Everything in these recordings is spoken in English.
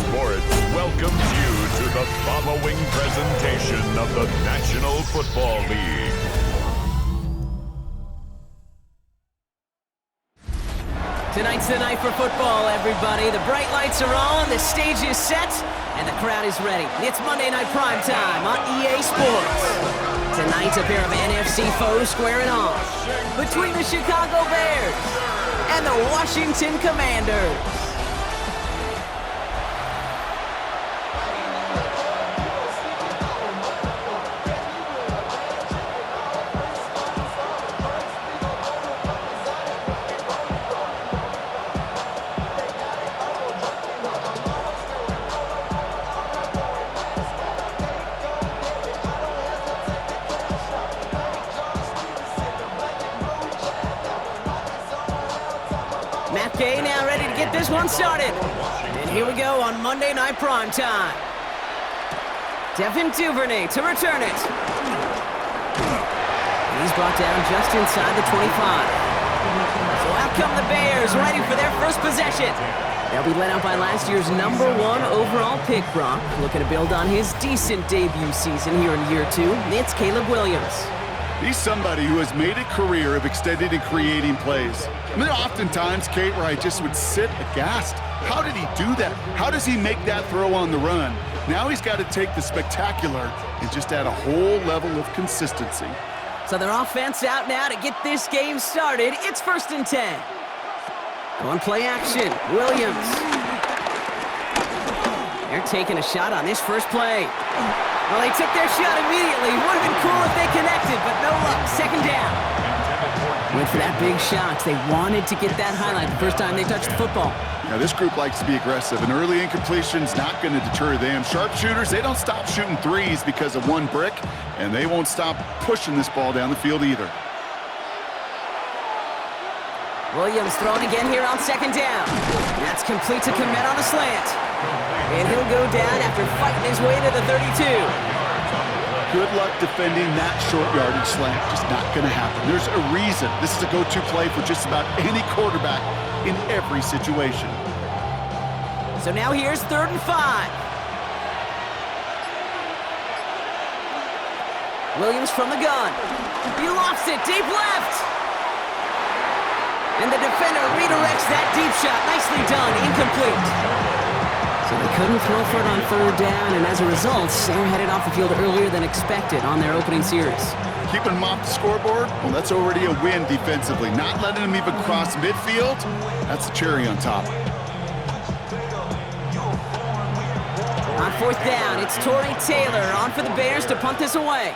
Sports welcomes you to the following presentation of the National Football League. Tonight's the night for football, everybody. The bright lights are on, the stage is set, and the crowd is ready. It's Monday Night Prime Time on EA Sports. Tonight, a pair of NFC foes squaring off between the Chicago Bears and the Washington Commanders. Now ready to get this one started. And here we go on Monday Night Prime Time. Devin Duvernay to return it. He's brought down just inside the 25. So out come the Bears, ready for their first possession. They'll be led out by last year's #1 overall pick, Brock. Looking to build on his decent debut season here in year 2. It's Caleb Williams. He's somebody who has made a career of extending and creating plays. I mean, oftentimes, Kate, where I just would sit aghast. How did he do that? How does he make that throw on the run? Now he's got to take the spectacular and just add a whole level of consistency. So their offense out now to get this game started. It's 1st and 10. On play action, Williams. They're taking a shot on this first play. Well, they took their shot immediately. Would have been cool if they connected, but no luck. 2nd down. Went for that big shot. They wanted to get that highlight the first time they touched the football. Now, this group likes to be aggressive, and early incompletion's not going to deter them. Sharpshooters, they don't stop shooting threes because of one brick, and they won't stop pushing this ball down the field either. Williams throwing again here on 2nd down. That's complete to Komet on a slant. And he'll go down after fighting his way to the 32. Good luck defending that short yardage slant. Just not going to happen. There's a reason. This is a go-to play for just about any quarterback in every situation. So now here's 3rd and 5. Williams from the gun. He lofts it deep left. And the defender redirects that deep shot. Nicely done. Incomplete. So they couldn't throw for it on 3rd down, and as a result, they're headed off the field earlier than expected on their opening series. Keeping them off the scoreboard, well, that's already a win defensively. Not letting them even cross midfield, that's the cherry on top. On 4th down, it's Torrey Taylor on for the Bears to punt this away.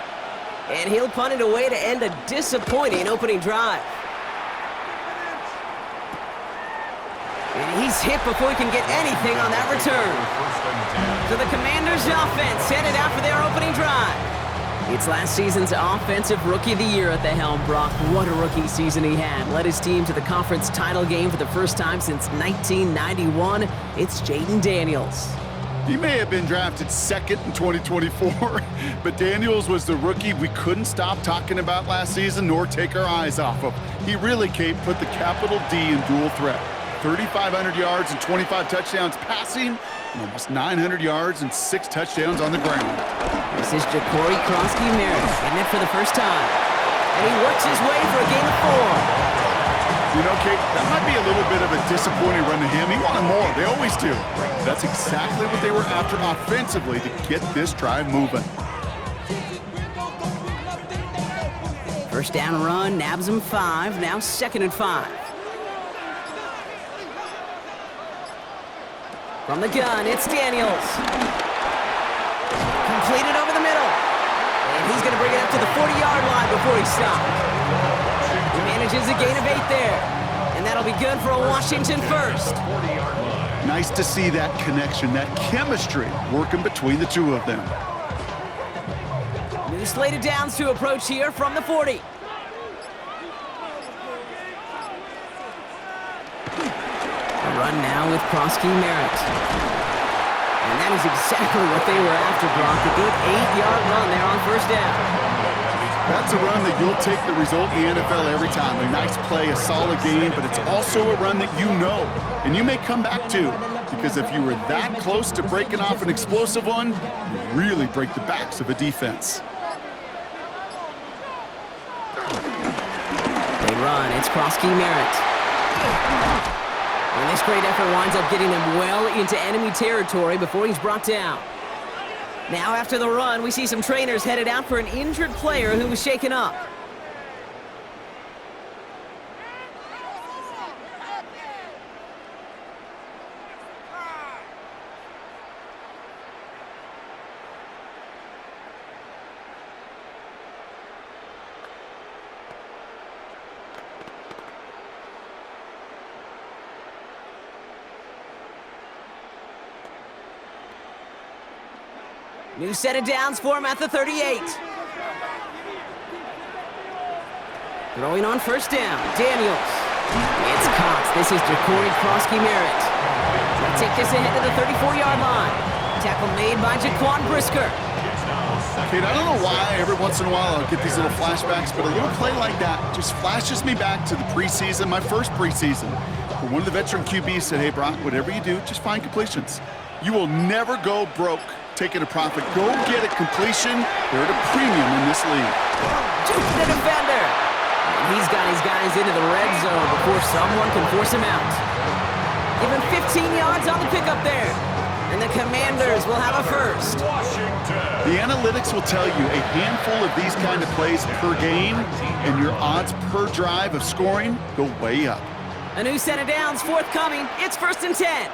And he'll punt it away to end a disappointing opening drive. And he's hit before he can get anything on that return. So the Commanders' offense headed out for their opening drive. It's last season's Offensive Rookie of the Year at the helm, Brock. What a rookie season he had. Led his team to the conference title game for the first time since 1991. It's Jaden Daniels. He may have been drafted 2nd in 2024, but Daniels was the rookie we couldn't stop talking about last season nor take our eyes off of. He really, Kate, put the capital D in dual threat. 3,500 yards and 25 touchdowns passing, and almost 900 yards and 6 touchdowns on the ground. This is Ja'Cory Krosky-Merritt getting it for the first time. And he works his way for a gain of 4. You know, Kate, that might be a little bit of a disappointing run to him. He wanted more. They always do. That's exactly what they were after offensively to get this drive moving. 1st down run, nabs him 5. Now 2nd and 5. From the gun, it's Daniels. Completed over the middle. And he's going to bring it up to the 40-yard line before he stopped. He manages a gain of 8 there. And that'll be good for a Washington first. Nice to see that connection, that chemistry working between the two of them. New slated downs to approach here from the 40. A run now with Krosky-Merritt. And that is exactly what they were after, Brock. A good 8-yard run there on 1st down. That's a run that you'll take the result in the NFL every time. A nice play, a solid game, but it's also a run that you know and you may come back to, because if you were that close to breaking off an explosive one, you really break the backs of a defense. They run. It's Krosky Merritt. And this great effort winds up getting him well into enemy territory before he's brought down. Now after the run, we see some trainers headed out for an injured player who was shaken up. New set of downs for him at the 38. Throwing on first down, Daniels. It's Cox. This is Jacory Krosky Merritt. They'll take this ahead to the 34-yard line. Tackle made by Jaquan Brisker. Kate, I don't know why every once in a while I'll get these little flashbacks, but a little play like that just flashes me back to the preseason, my first preseason, where one of the veteran QBs said, hey, Brock, whatever you do, just find completions. You will never go broke taking a profit. Go get a completion. They're at a premium in this league. Jukes the defender. And he's got his guys into the red zone before someone can force him out. Give him 15 yards on the pickup there. And the Commanders will have a first. The analytics will tell you a handful of these kind of plays per game, and your odds per drive of scoring go way up. A new set of downs forthcoming. It's 1st and 10.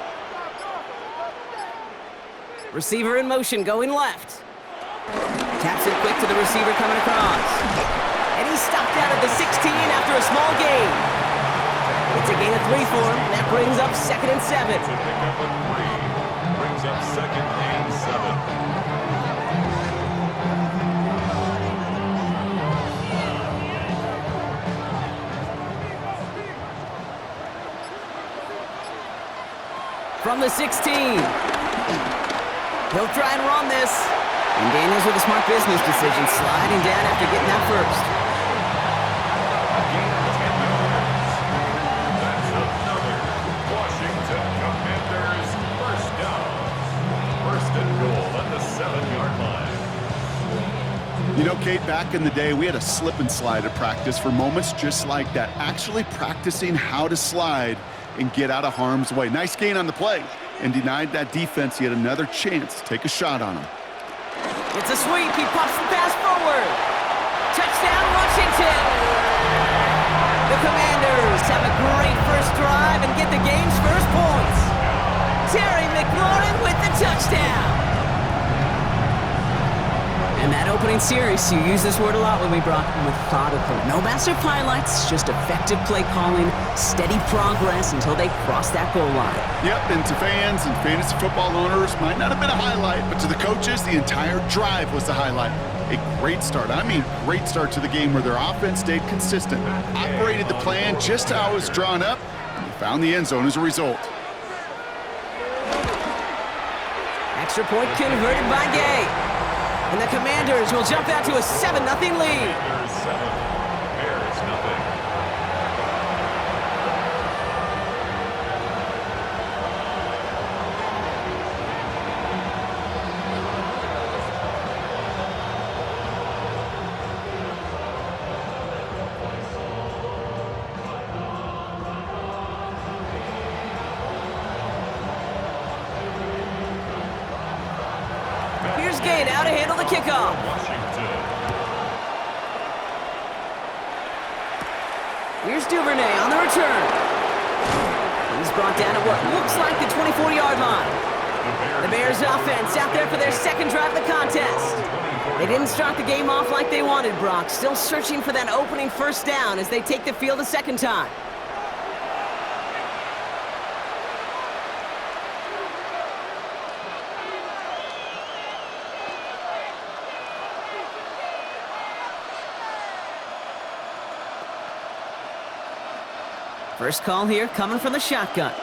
Receiver in motion, going left. Taps it quick to the receiver coming across. And he's stopped out at the 16 after a small gain. It's a gain of 3 for him. That brings up 2nd and 7. To pick up a 3. Brings up 2nd and 7. From the 16. He'll try and run this. And Daniels with a smart business decision, sliding down after getting that first. A gain of 10 yards. That's another Washington Commanders first down. 1st and goal at the 7-yard line. You know, Kate, back in the day, we had a slip and slide at practice for moments just like that. Actually practicing how to slide and get out of harm's way. Nice gain on the play, and denied that defense yet another chance to take a shot on him. It's a sweep. He pops the pass forward. Touchdown, Washington. The Commanders have a great first drive and get the game's first points. Terry McLaurin with the touchdown. And that opening series, you use this word a lot when we brought methodical. No massive highlights, just effective play calling, steady progress until they cross that goal line. Yep, and to fans and fantasy football owners, might not have been a highlight, but to the coaches, the entire drive was the highlight. A great start. I mean, great start to the game where their offense stayed consistent, operated the plan just how it was drawn up, and found the end zone as a result. Extra point converted by Gay. And the Commanders will jump out to a 7-0 lead. Commanders 7, Bears nothing. Here's Gay now to handle the kickoff. Washington. Here's Duvernay on the return. He's brought down at what looks like the 24-yard line. The Bears offense out there for their second drive of the contest. They didn't start the game off like they wanted, Brock. Still searching for that opening first down as they take the field a second time. First call here coming from the shotgun.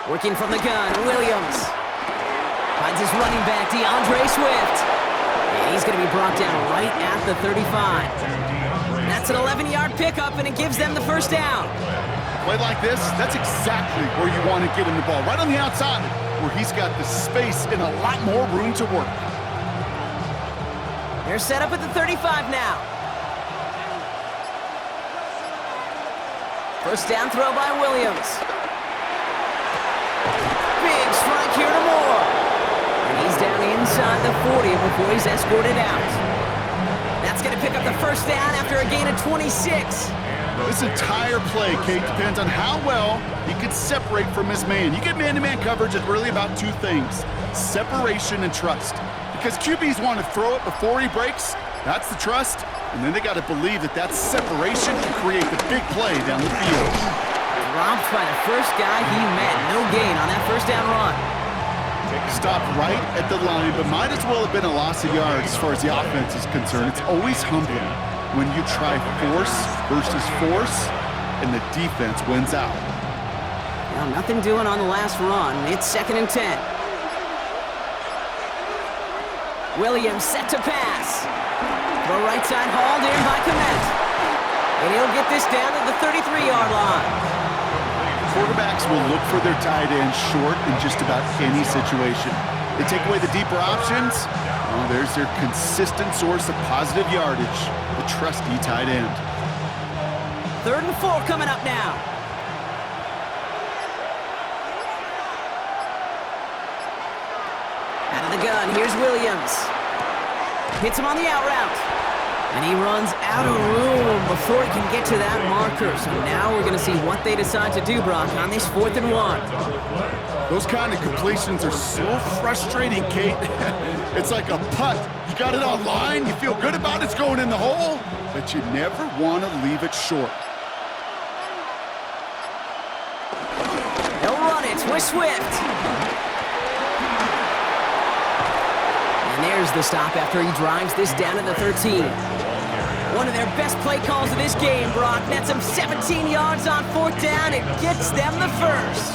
Working from the gun, Williams. Finds his running back, DeAndre Swift. And he's going to be brought down right at the 35. That's an 11-yard pickup, and it gives them the first down. Play like this, that's exactly where you want to get him the ball. Right on the outside, where he's got the space and a lot more room to work. They're set up at the 35 now. First down throw by Williams. Big strike here to Moore. And he's down inside the 40 before he's escorted out. That's going to pick up the first down after a gain of 26. This entire play, Kate, depends on how well he can separate from his man. You get man-to-man coverage, it's really about two things: separation and trust. Because QBs want to throw it before he breaks, that's the trust, and then they got to believe that that separation can create the big play down the field. Dropped by the first guy he met. No gain on that first down run. Stopped right at the line, but might as well have been a loss of yards as far as the offense is concerned. It's always humbling when you try force versus force, and the defense wins out. Well, nothing doing on the last run. It's 2nd and 10. Williams set to pass. The right side hauled in by Komet. And he'll get this down to the 33-yard line. Quarterbacks will look for their tight end short in just about any situation. They take away the deeper options. Oh, there's their consistent source of positive yardage, the trusty tight end. 3rd and 4 coming up now. Out of the gun, here's Williams. Hits him on the out route. And he runs out of room before he can get to that marker. So now we're going to see what they decide to do, Brock, on this 4th and 1. Those kind of completions are so frustrating, Kate. It's like a putt. You got it on line, you feel good about it's going in the hole, but you never want to leave it short. They'll run it with Swift. And there's the stop after he drives this down to the 13. One of their best play calls of this game, Brock. Nets them 17 yards on 4th down. It gets them the first.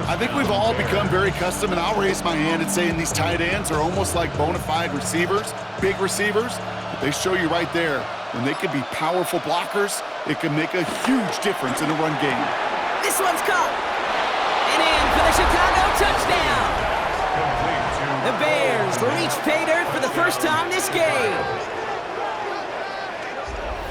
I think we've all become very accustomed, and I'll raise my hand and saying these tight ends are almost like bona fide receivers, big receivers. But they show you right there, when they can be powerful blockers, it can make a huge difference in a run game. This one's caught. And in for the Chicago touchdown. The Bears reach pay dirt for the first time this game.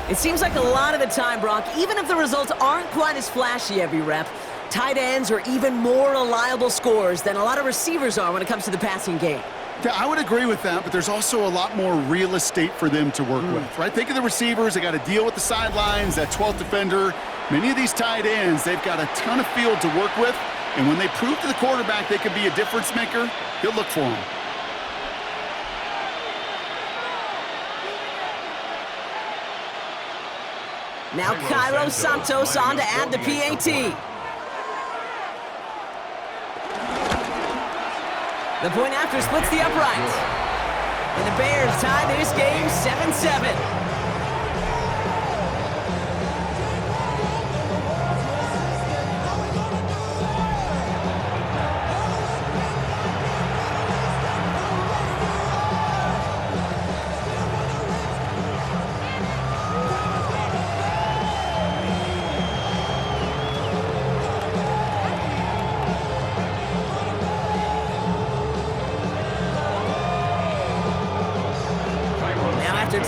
It seems like a lot of the time, Brock, even if the results aren't quite as flashy every rep, tight ends are even more reliable scorers than a lot of receivers are when it comes to the passing game. Yeah, I would agree with that, but there's also a lot more real estate for them to work with, right? Think of the receivers. They got to deal with the sidelines, that 12th defender. Many of these tight ends, they've got a ton of field to work with, and when they prove to the quarterback they can be a difference maker, he'll look for them. Now Cairo Santos on to add the PAT. The point after splits the upright. And the Bears tie this game 7-7.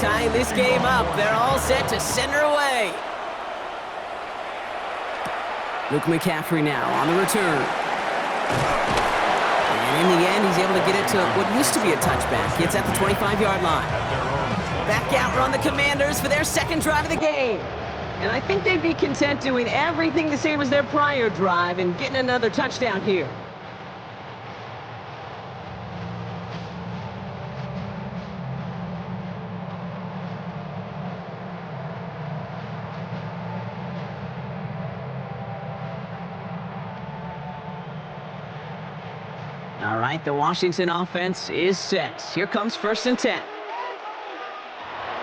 Tying this game up, they're all set to send her away. Luke McCaffrey now on the return. And in the end, he's able to get it to what used to be a touchback. It's at the 25-yard line. Back out run the Commanders for their second drive of the game. And I think they'd be content doing everything the same as their prior drive and getting another touchdown here. All right, the Washington offense is set. Here comes 1st and 10.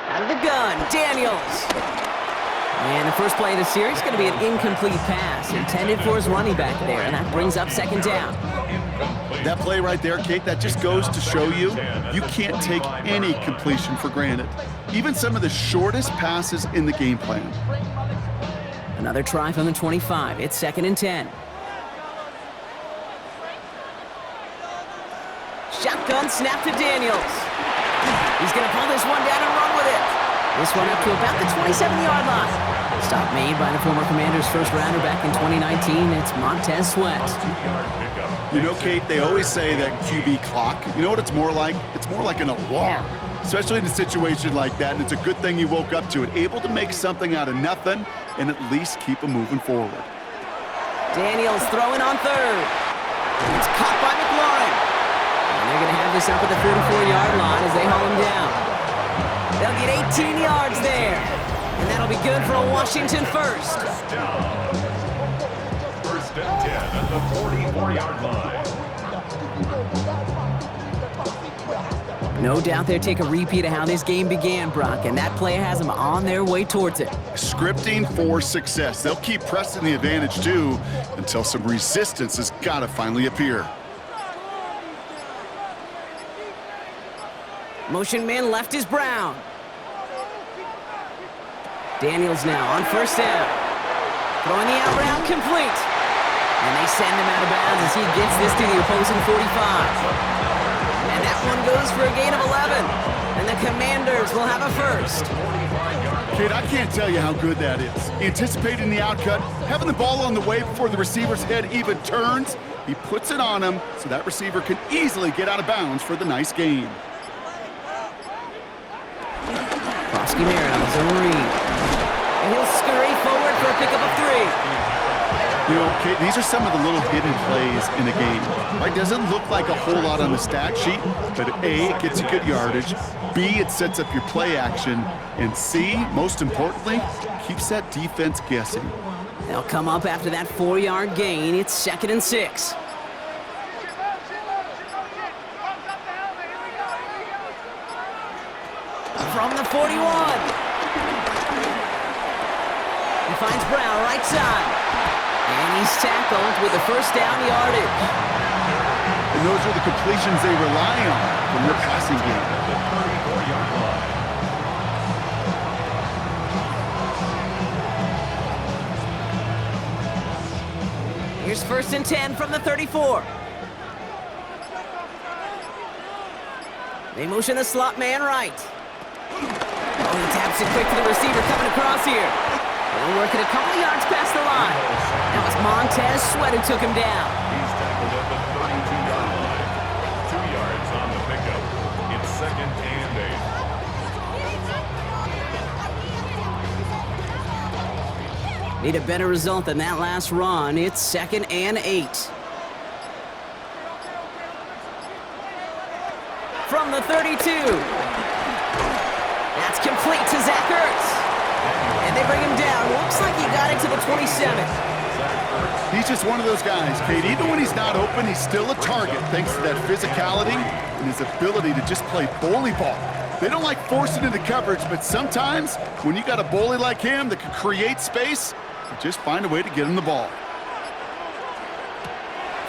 Out of the gun, Daniels. And the first play of the series is going to be an incomplete pass intended for his running back there, and that brings up second down. That play right there, Kate, that just goes to show you, you can't take any completion for granted. Even some of the shortest passes in the game plan. Another try from the 25. It's 2nd and 10. Shotgun snap to Daniels. He's going to pull this one down and run with it. This one up to about the 27-yard line. Stop made by the former Commanders' first rounder back in 2019. It's Montez Sweat. You know, Kate, they always say that QB clock, you know what it's more like? It's more like an alarm, especially in a situation like that, and it's a good thing you woke up to it, able to make something out of nothing and at least keep them moving forward. Daniels throwing on third. It's caught by McLaurin. And they're going to have this up at the 44-yard line as they haul him down. They'll get 18 yards there, and that'll be good for a Washington first. First and 10 at the 44-yard line. No doubt they'll take a repeat of how this game began, Brock, and that play has them on their way towards it. Scripting for success. They'll keep pressing the advantage, too, until some resistance has got to finally appear. Motion man left is Brown. Daniels now on first down. Throwing the out route complete. And they send him out of bounds as he gets this to the opposing 45. And that one goes for a gain of 11. And the Commanders will have a first. Kate, I can't tell you how good that is. Anticipating the outcut, having the ball on the way before the receiver's head even turns, he puts it on him so that receiver can easily get out of bounds for the nice gain. Krosky-Marrows over Reed. And he'll scurry forward for a pickup of 3. You know, Kate, these are some of the little hidden plays in the game. Right? Doesn't look like a whole lot on the stat sheet, but A, it gets you good yardage. B, it sets up your play action. And C, most importantly, keeps that defense guessing. They'll come up after that 4-yard gain. It's 2nd and 6. From the 41. He finds Brown right side. And he's tackled with the first down yardage. And those are the completions they rely on from their passing game. Here's 1st and 10 from the 34. They motion the slot man right. Oh, he taps it quick to the receiver coming across here. They'll work it a couple of yards past the line. That was Montez Sweat who took him down. He's tackled at the 32-yard line. 2 yards on the pickup. It's 2nd and 8. Need a better result than that last run. It's 2nd and 8. From the 32. That's complete to Zach Ertz. And they bring him down. Looks like he got it to the 27. He's just one of those guys, Kate. Even when he's not open, he's still a target thanks to that physicality and his ability to just play bully ball. They don't like forcing into coverage, but sometimes when you got a bully like him that can create space, you just find a way to get him the ball.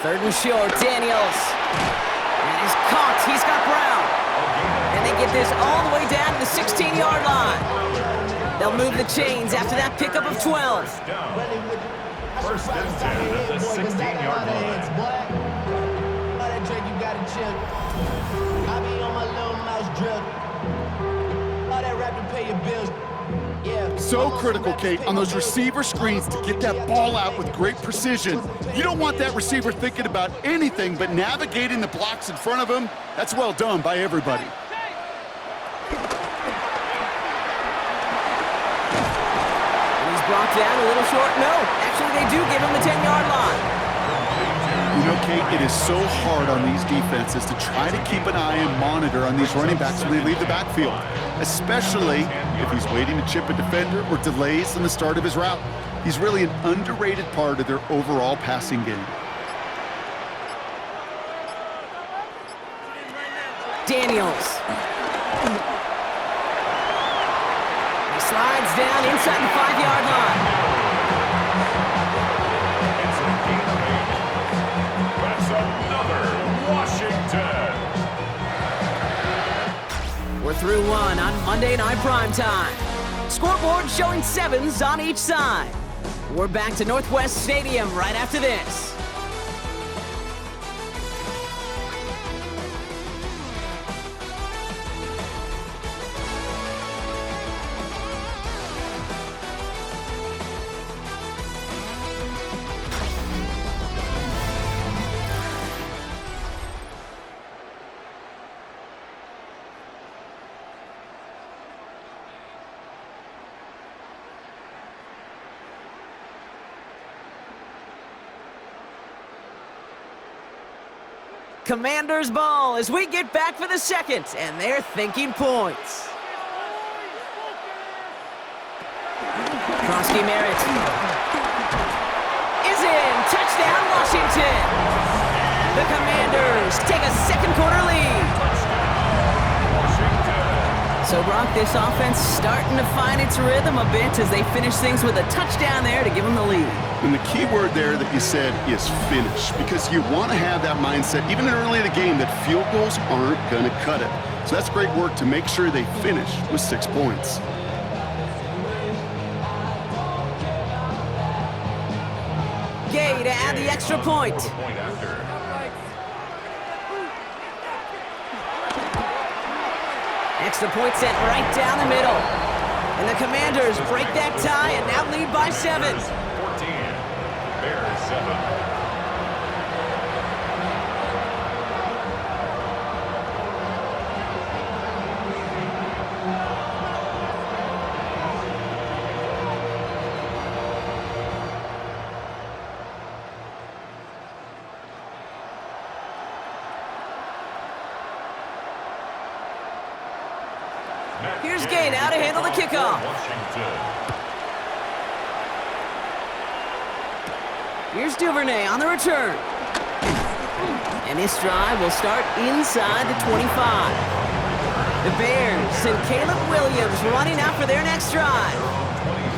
3rd and short, Daniels. And he's caught. He's got Brown. And they get this all the way down to the 16-yard line. They'll move the chains after that pickup of 12. First and 10 at the 16-yard line. So critical, Kate, on those receiver screens to get that ball out with great precision. You don't want that receiver thinking about anything but navigating the blocks in front of him. That's well done by everybody. Brought down a little short. No, actually they do give him the 10-yard line. You know, Kate, it is so hard on these defenses to try to keep an eye and monitor on these running backs when they leave the backfield, especially if he's waiting to chip a defender or delays in the start of his route. He's really an underrated part of their overall passing game. Daniels. Slides down inside the 5-yard line. It's a gain of 8. That's another Washington. We're through one on Monday Night Primetime. Scoreboard showing 7s on each side. We're back to Northwest Stadium right after this. Commanders ball as we get back for the second, and they're thinking points. Krosky Merritt is in. Touchdown, Washington. The Commanders take a second quarter lead. So, Brock, this offense starting to find its rhythm a bit as they finish things with a touchdown there to give them the lead. And the key word there that you said is finish, because you want to have that mindset, even early in the game, that field goals aren't going to cut it. So that's great work to make sure they finish with 6 points. Gay to add the extra point. Extra point sent right down the middle. And the Commanders break that tie and now lead by 7. 14. Bears 7. Here's Gay now to handle the kickoff. Here's Duvernay on the return. And this drive will start inside the 25. The Bears send Caleb Williams running out for their next drive.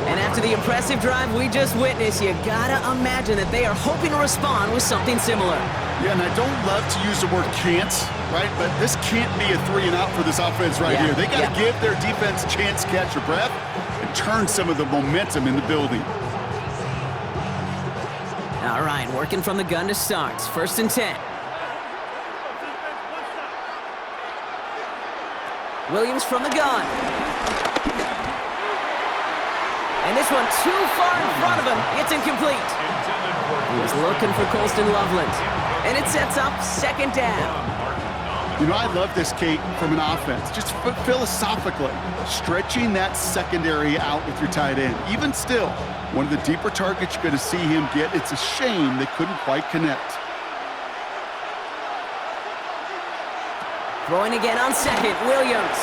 And after the impressive drive we just witnessed, you gotta imagine that they are hoping to respond with something similar. Yeah, and I don't love to use the word can't, right? But this can't be a 3-and-out for this offense right here. They got to give their defense a chance to catch their breath and turn some of the momentum in the building. All right, working from the gun to start. 1st and 10. Williams from the gun. And this one too far in front of him. It's incomplete. He was looking for Colston Loveland. And it sets up 2nd down. You know, I love this, Kate, from an offense. Just philosophically, stretching that secondary out with your tight end. Even still, one of the deeper targets you're going to see him get. It's a shame they couldn't quite connect. Throwing again on 2nd, Williams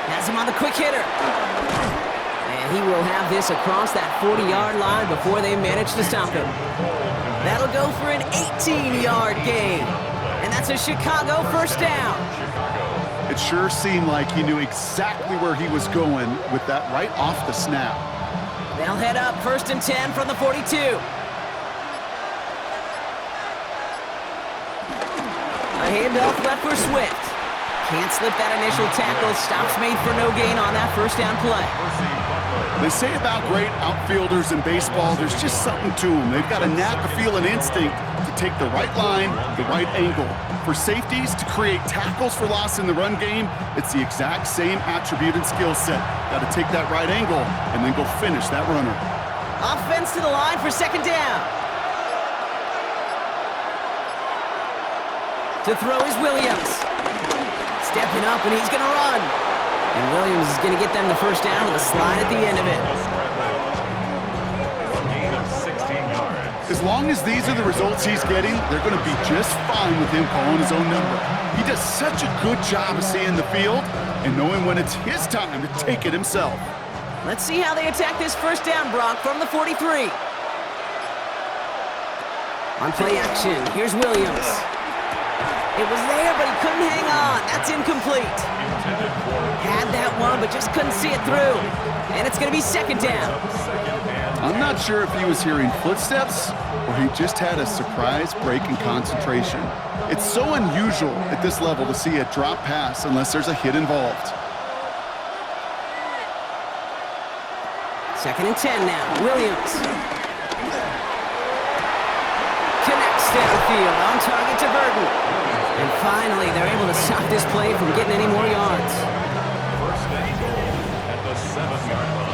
has him on the quick hitter. And he will have this across that 40-yard line before they manage to stop him. That'll go for an 18-yard gain. And that's a Chicago 1st down. It sure seemed like he knew exactly where he was going with that right off the snap. They'll head up 1st and 10 from the 42. A handoff left for Swift. Can't slip that initial tackle. Stops made for no gain on that 1st down play. They say about great outfielders in baseball, there's just something to them. They've got a knack, a feel, an instinct to take the right line, the right angle. For safeties to create tackles for loss in the run game, it's the exact same attribute and skill set. Got to take that right angle and then go finish that runner. Offense to the line for 2nd down. To throw is Williams. Stepping up, and he's going to run. And Williams is going to get them the 1st down with a slide at the end of it. As long as these are the results he's getting, they're going to be just fine with him calling his own number. He does such a good job of seeing the field and knowing when it's his time to take it himself. Let's see how they attack this 1st down, Brock, from the 43. On play action, here's Williams. It was there, but he couldn't hang on. That's incomplete. Had that one, but just couldn't see it through. And it's going to be second down. I'm not sure if he was hearing footsteps or he just had a surprise break in concentration. It's so unusual at this level to see a drop pass unless there's a hit involved. Second and 10 now. Williams. Connects downfield, on target to Burton. And finally, they're able to stop this play from getting any more yards. First and goal at the 7-yard line.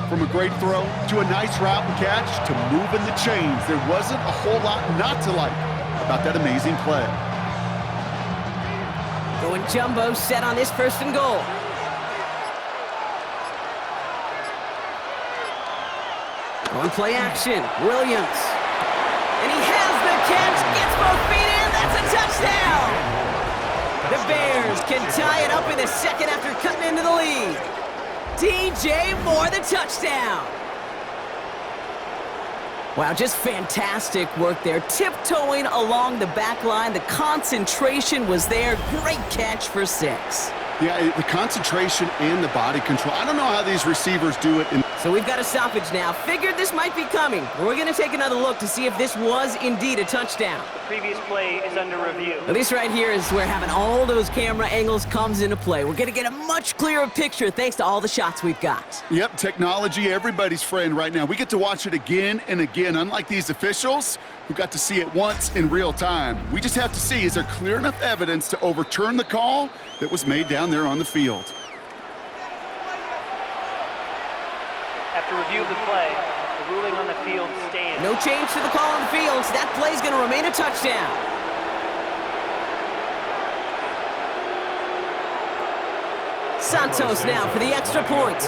From a great throw to a nice route and catch to moving the chains, there wasn't a whole lot not to like about that amazing play. Going jumbo set on this first and goal. Going play action, Williams. And he has the catch, gets both feet in, that's a touchdown! The Bears can tie it up in the second after cutting into the lead. DJ Moore, the touchdown! Wow, just fantastic work there. Tiptoeing along the back line. The concentration was there. Great catch for 6. Yeah, the concentration and the body control. I don't know how these receivers do it. So we've got a stoppage now. Figured this might be coming. We're going to take another look to see if this was indeed a touchdown. The previous play is under review. Well, this right here is where having all those camera angles comes into play. We're going to get a much clearer picture thanks to all the shots we've got. Yep, technology, everybody's friend right now. We get to watch it again and again. Unlike these officials who got to see it once in real time. We just have to see, is there clear enough evidence to overturn the call that was made down there on the field? After review of the play, the ruling on the field stands. No change to the call on the field, so that play's going to remain a touchdown. Santos now for the extra point.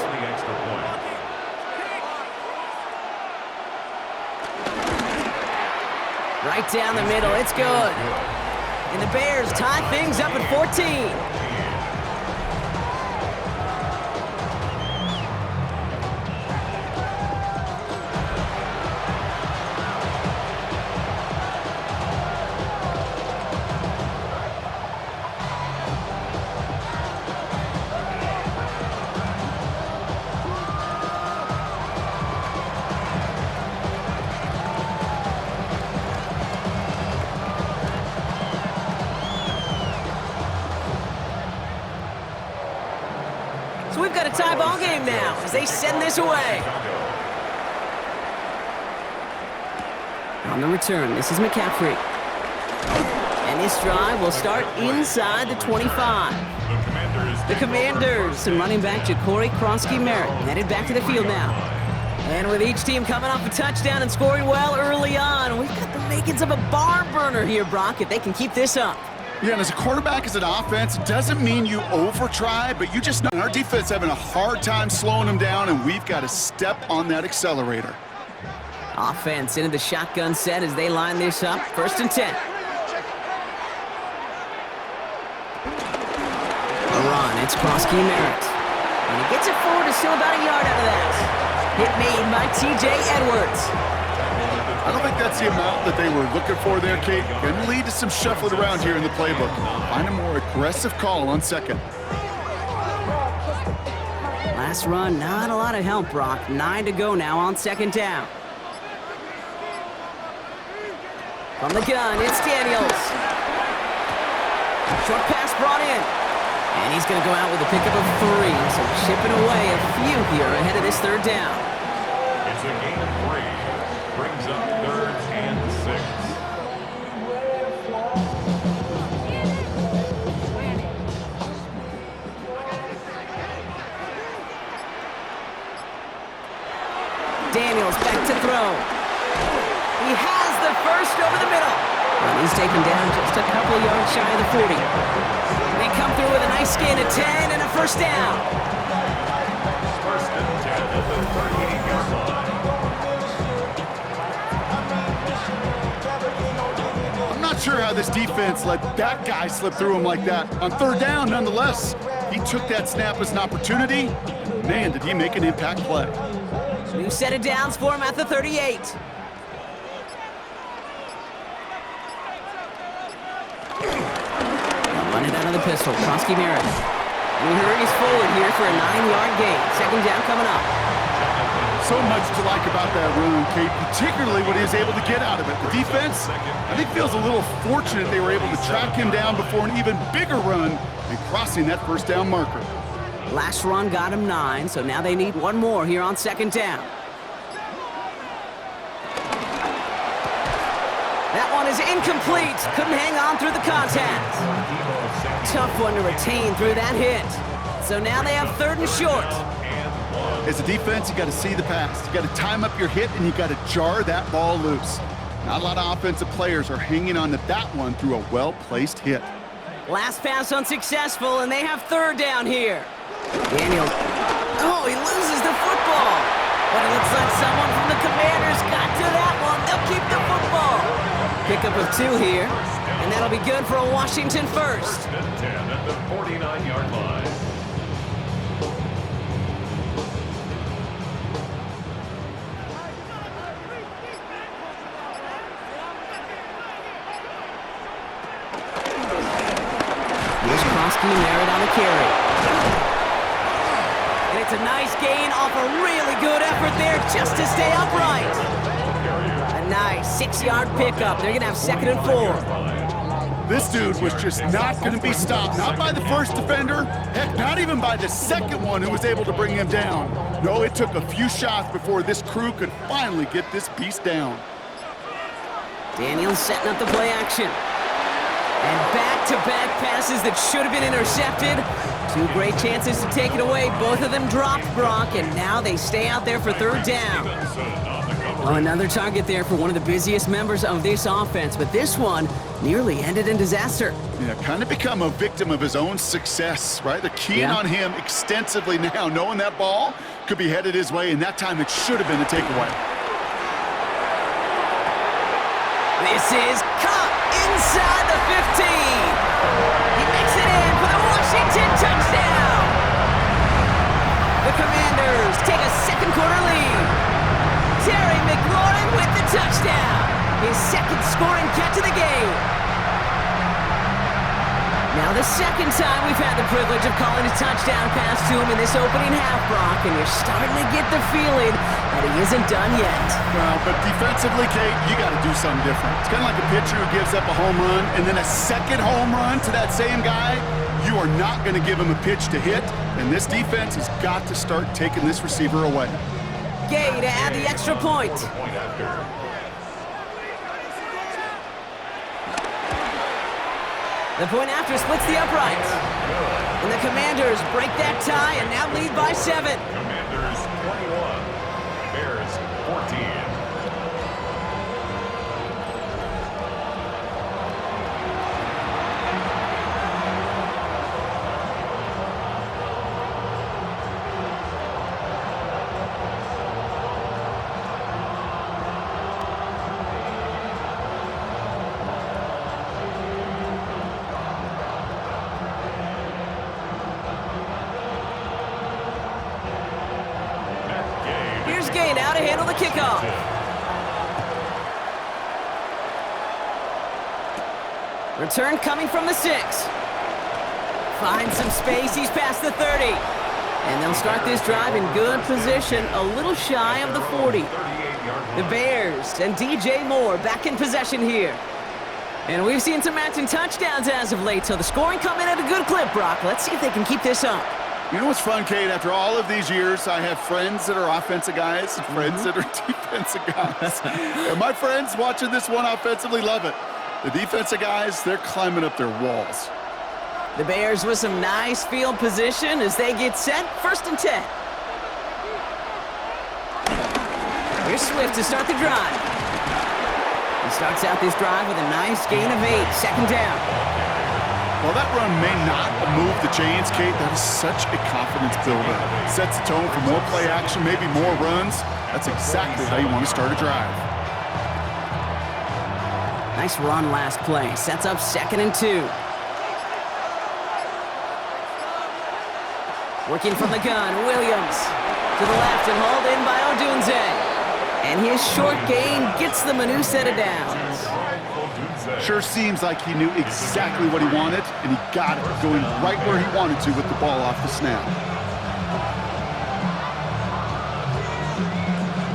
Right down the middle, it's good. And the Bears tie things up at 14. So we've got a tie ball game now as they send this away. On the return, this is McCaffrey. And this drive will start inside the 25. The Commanders and running back Ja'Cory Krosky-Merritt headed back to the field now. And with each team coming off a touchdown and scoring well early on, we've got the makings of a barn burner here, Brock, if they can keep this up. Yeah, and as a quarterback, as an offense, it doesn't mean you over-try, but you just know our defense having a hard time slowing them down, and we've got to step on that accelerator. Offense into the shotgun set as they line this up. First and 10. A run, it's Krosky-Merritt. And he gets it forward to still about a yard out of that. Hit made by T.J. Edwards. I don't think that's the amount that they were looking for there, Kate. Going to lead to some shuffling around here in the playbook. Find a more aggressive call on second. Last run, not a lot of help, Brock. 9 to go now on second down. From the gun, it's Daniels. Short pass brought in. And he's going to go out with a pickup of 3. So chipping away a few here ahead of this third down. It's a gain of 3. Brings up 3rd and 6. Daniels back to throw. He has the first over the middle. And he's taken down just a couple yards shy of the 40. They come through with a nice gain of 10 and a first down. First and 10 at the 38-yard line. I'm not sure how this defense let that guy slip through him like that. On third down, nonetheless, he took that snap as an opportunity. Man, did he make an impact play. New set of downs for him at the 38. it out of the pistol. Krosky Merritt. And he hurries forward here for a 9-yard gain. Second down coming up. So much to like about that run, Kate, particularly what he was able to get out of it. The defense, I think, feels a little fortunate they were able to track him down before an even bigger run and crossing that first down marker. Last run got him 9, so now they need one more here on second down. That one is incomplete. Couldn't hang on through the contact. Tough one to retain through that hit. So now they have 3rd and short. As a defense, you got to see the pass. You got to time up your hit, and you got to jar that ball loose. Not a lot of offensive players are hanging on to that one through a well-placed hit. Last pass unsuccessful, and they have 3rd down here. Daniel, oh, he loses the football. But it looks like someone from the Commanders got to that one. They'll keep the football. Pickup of 2 here, and that'll be good for a Washington first. 10 at the 49-yard line. Here's Krosky Merritt on the carry. And it's a nice gain off a really good effort there just to stay upright. A nice 6-yard pickup. They're going to have 2nd and 4. This dude was just not going to be stopped. Not by the first defender. Heck, not even by the second one who was able to bring him down. No, it took a few shots before this crew could finally get this beast down. Daniels setting up the play action. And back-to-back passes that should have been intercepted. 2 great chances to take it away. Both of them dropped, Brock, and now they stay out there for 3rd down. Oh, another target there for one of the busiest members of this offense, but this one nearly ended in disaster. Yeah, kind of become a victim of his own success, right? They're keying on him extensively now, knowing that ball could be headed his way, and that time it should have been a takeaway. This is caught inside the 15. He makes it in for the Washington touchdown. The Commanders take a second-quarter lead. Terry McLaurin with the touchdown. His 2nd scoring catch of the game. Now the 2nd time we've had the privilege of calling a touchdown pass to him in this opening half, Brock, and you're starting to get the feeling that he isn't done yet. Well, but defensively, Kate, you got to do something different. It's kind of like a pitcher who gives up a home run and then a second home run to that same guy. You are not going to give him a pitch to hit, and this defense has got to start taking this receiver away. Gay to add the extra point. The point after splits the uprights. And the Commanders break that tie and now lead by 7. Commanders 21, Bears 14. Now to handle the kickoff. Return coming from the 6. Finds some space. He's past the 30. And they'll start this drive in good position, a little shy of the 40. The Bears and DJ Moore back in possession here. And we've seen some matching touchdowns as of late, so the scoring coming at a good clip, Brock. Let's see if they can keep this up. You know what's fun, Kate? After all of these years, I have friends that are offensive guys and friends that are defensive guys. And my friends watching this one offensively love it. The defensive guys, they're climbing up their walls. The Bears with some nice field position as they get set. 1st and 10. Here's Swift to start the drive. He starts out this drive with a nice gain of 8. 2nd down. While that run may not move the chains, Kate, that is such a confidence builder. Sets the tone for more play action, maybe more runs. That's exactly how you want to start a drive. Nice run last play. Sets up 2nd and 2. Working from the gun, Williams to the left and hauled in by Odunze. And his short gain gets them a new set of downs. Sure seems like he knew exactly what he wanted, and he got it, going right where he wanted to with the ball off the snap.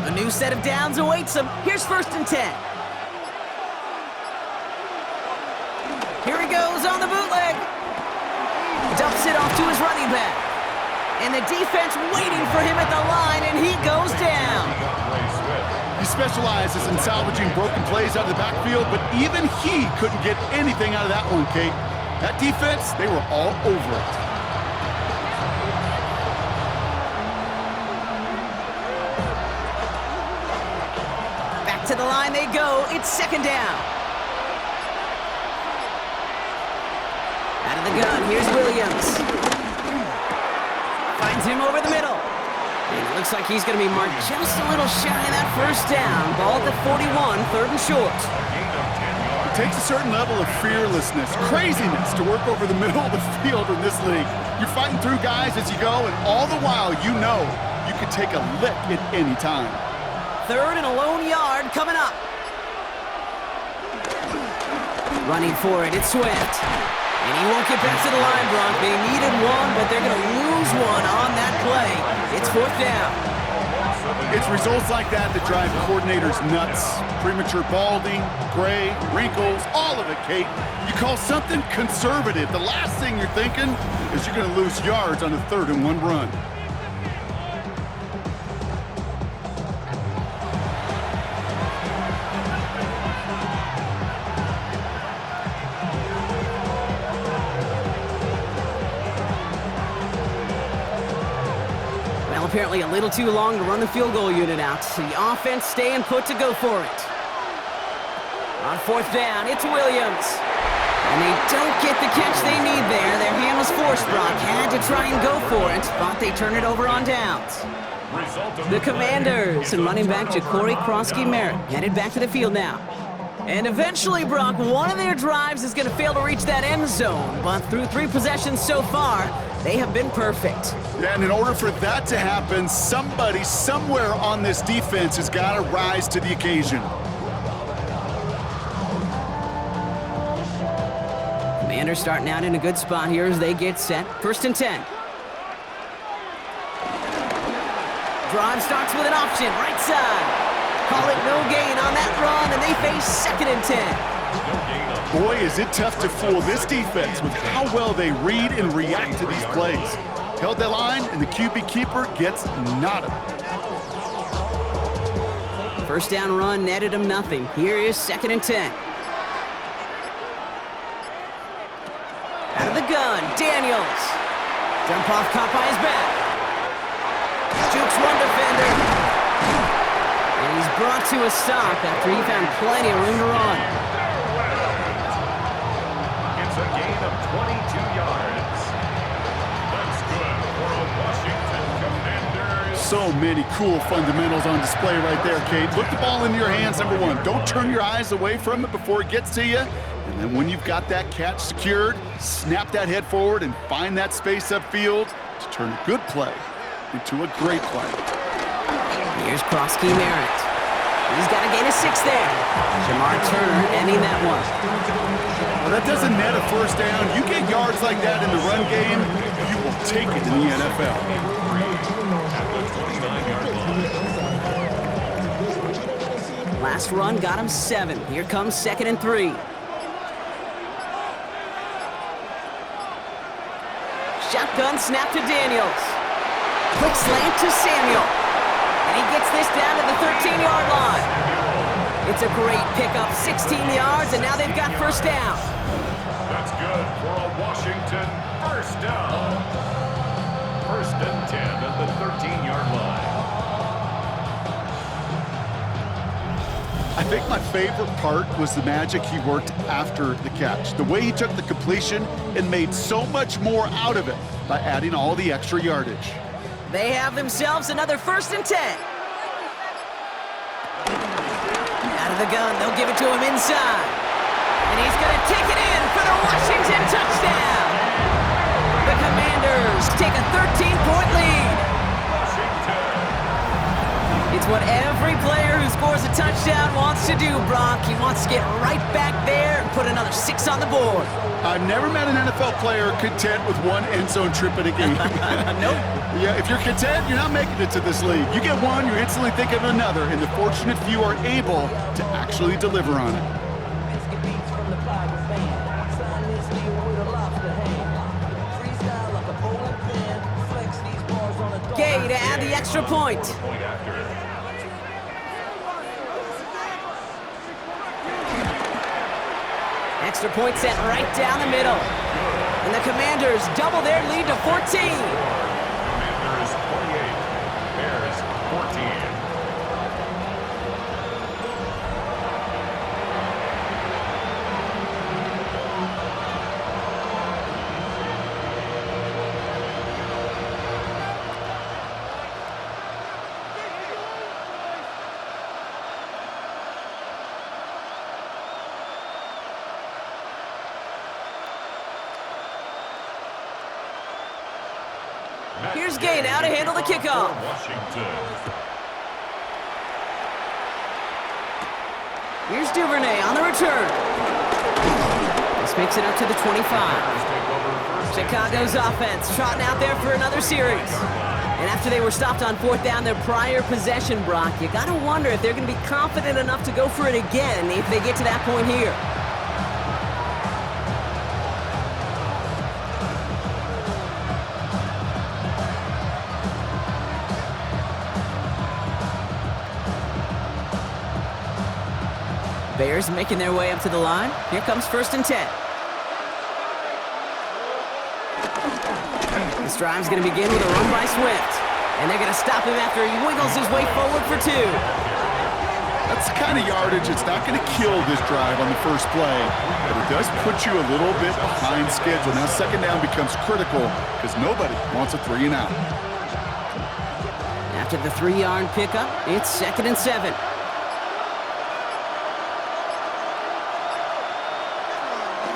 A new set of downs awaits him. Here's 1st and 10. Here he goes on the bootleg. Dumps it off to his running back. And the defense waiting for him at the line, and he goes down. He specializes in salvaging broken plays out of the backfield, but even he couldn't get anything out of that one, Kate. That defense, they were all over it. Back to the line they go. It's 2nd down. Out of the gun, here's Williams. Finds him over the middle. And it looks like he's going to be marked just a little shy of that 1st down. Ball at the 41, 3rd and short. It takes a certain level of fearlessness, craziness to work over the middle of the field in this league. You're fighting through guys as you go, and all the while you know you can take a lick at any time. 3rd and a lone yard coming up. Running for it, it's Swift. And he won't get back to the line, Bronk. They needed one, but they're going to lose one on that play. It's 4th down. It's results like that that drive coordinators nuts. Premature balding, gray, wrinkles, all of it, Kate. You call something conservative. The last thing you're thinking is you're going to lose yards on a 3rd and 1 run. Apparently a little too long to run the field goal unit out. So the offense staying put to go for it. On 4th down, it's Williams. And they don't get the catch they need there. Their hand was forced, Brock. Had to try and go for it, but they turn it over on downs. The Commanders and running back Ja'Cory Krosky-Merritt headed back to the field now. And eventually, Brock, one of their drives is going to fail to reach that end zone. But through 3 possessions so far, they have been perfect. Yeah, and in order for that to happen, somebody somewhere on this defense has got to rise to the occasion. Commanders starting out in a good spot here as they get set. 1st and 10. Drive starts with an option, right side. Call it no gain on that run, and they face 2nd and 10. Boy, is it tough to fool this defense with how well they read and react to these plays. Held that line, and the QB keeper gets nada. 1st down run netted him nothing. Here is 2nd and 10. Out of the gun, Daniels. Jump off caught by his back. Jukes one defender. And he's brought to a stop after he found plenty of room to run. It's a gain of 22 yards. That's good for a Washington Commanders. So many cool fundamentals on display right there, Kate. Put the ball in your hands, number 1. Don't turn your eyes away from it before it gets to you. And then when you've got that catch secured, snap that head forward and find that space upfield to turn a good play into a great play. Here's Krosky-Merritt. He's got to gain a 6 there. Jamar Turner ending that one. Well, that doesn't net a 1st down. You get yards like that in the run game, you will take it in the NFL. Last run got him 7. Here comes 2nd and 3. Shotgun snap to Daniels. Quick slant to Samuel. And he gets this down to the 13-yard line. It's a great pickup, 16 yards, and now they've got 1st down. That's good for a Washington 1st down. 1st and 10 at the 13-yard line. I think my favorite part was the magic he worked after the catch. The way he took the completion and made so much more out of it by adding all the extra yardage. They have themselves another 1st and 10. Out of the gun, they'll give it to him inside. And he's going to take it in for the Washington touchdown. The Commanders take a 13-point lead. It's what every player who's scores a touchdown wants to do, Brock. He wants to get right back there and put another 6 on the board. I've never met an NFL player content with one end zone trip in a game. Nope. Yeah, if you're content, you're not making it to this league. You get one, you're instantly thinking of another, and the fortunate few are able to actually deliver on it. Gay to add the extra point. Extra point sent right down the middle. And the Commanders double their lead to 14. Commanders 28, Bears 14. Here's Gay now to handle the kickoff. Washington. Here's Duvernay on the return. This makes it up to the 25. Chicago's offense trotting out there for another series. And after they were stopped on 4th down their prior possession, Brock, you got to wonder if they're going to be confident enough to go for it again if they get to that point here. Bears making their way up to the line. Here comes 1st and 10. This drive's going to begin with a run by Swift. And they're going to stop him after he wiggles his way forward for 2. That's the kind of yardage it's not going to kill this drive on the first play, but it does put you a little bit behind schedule. Now 2nd down becomes critical because nobody wants a 3 and out. After the 3-yard pickup, it's 2nd and 7.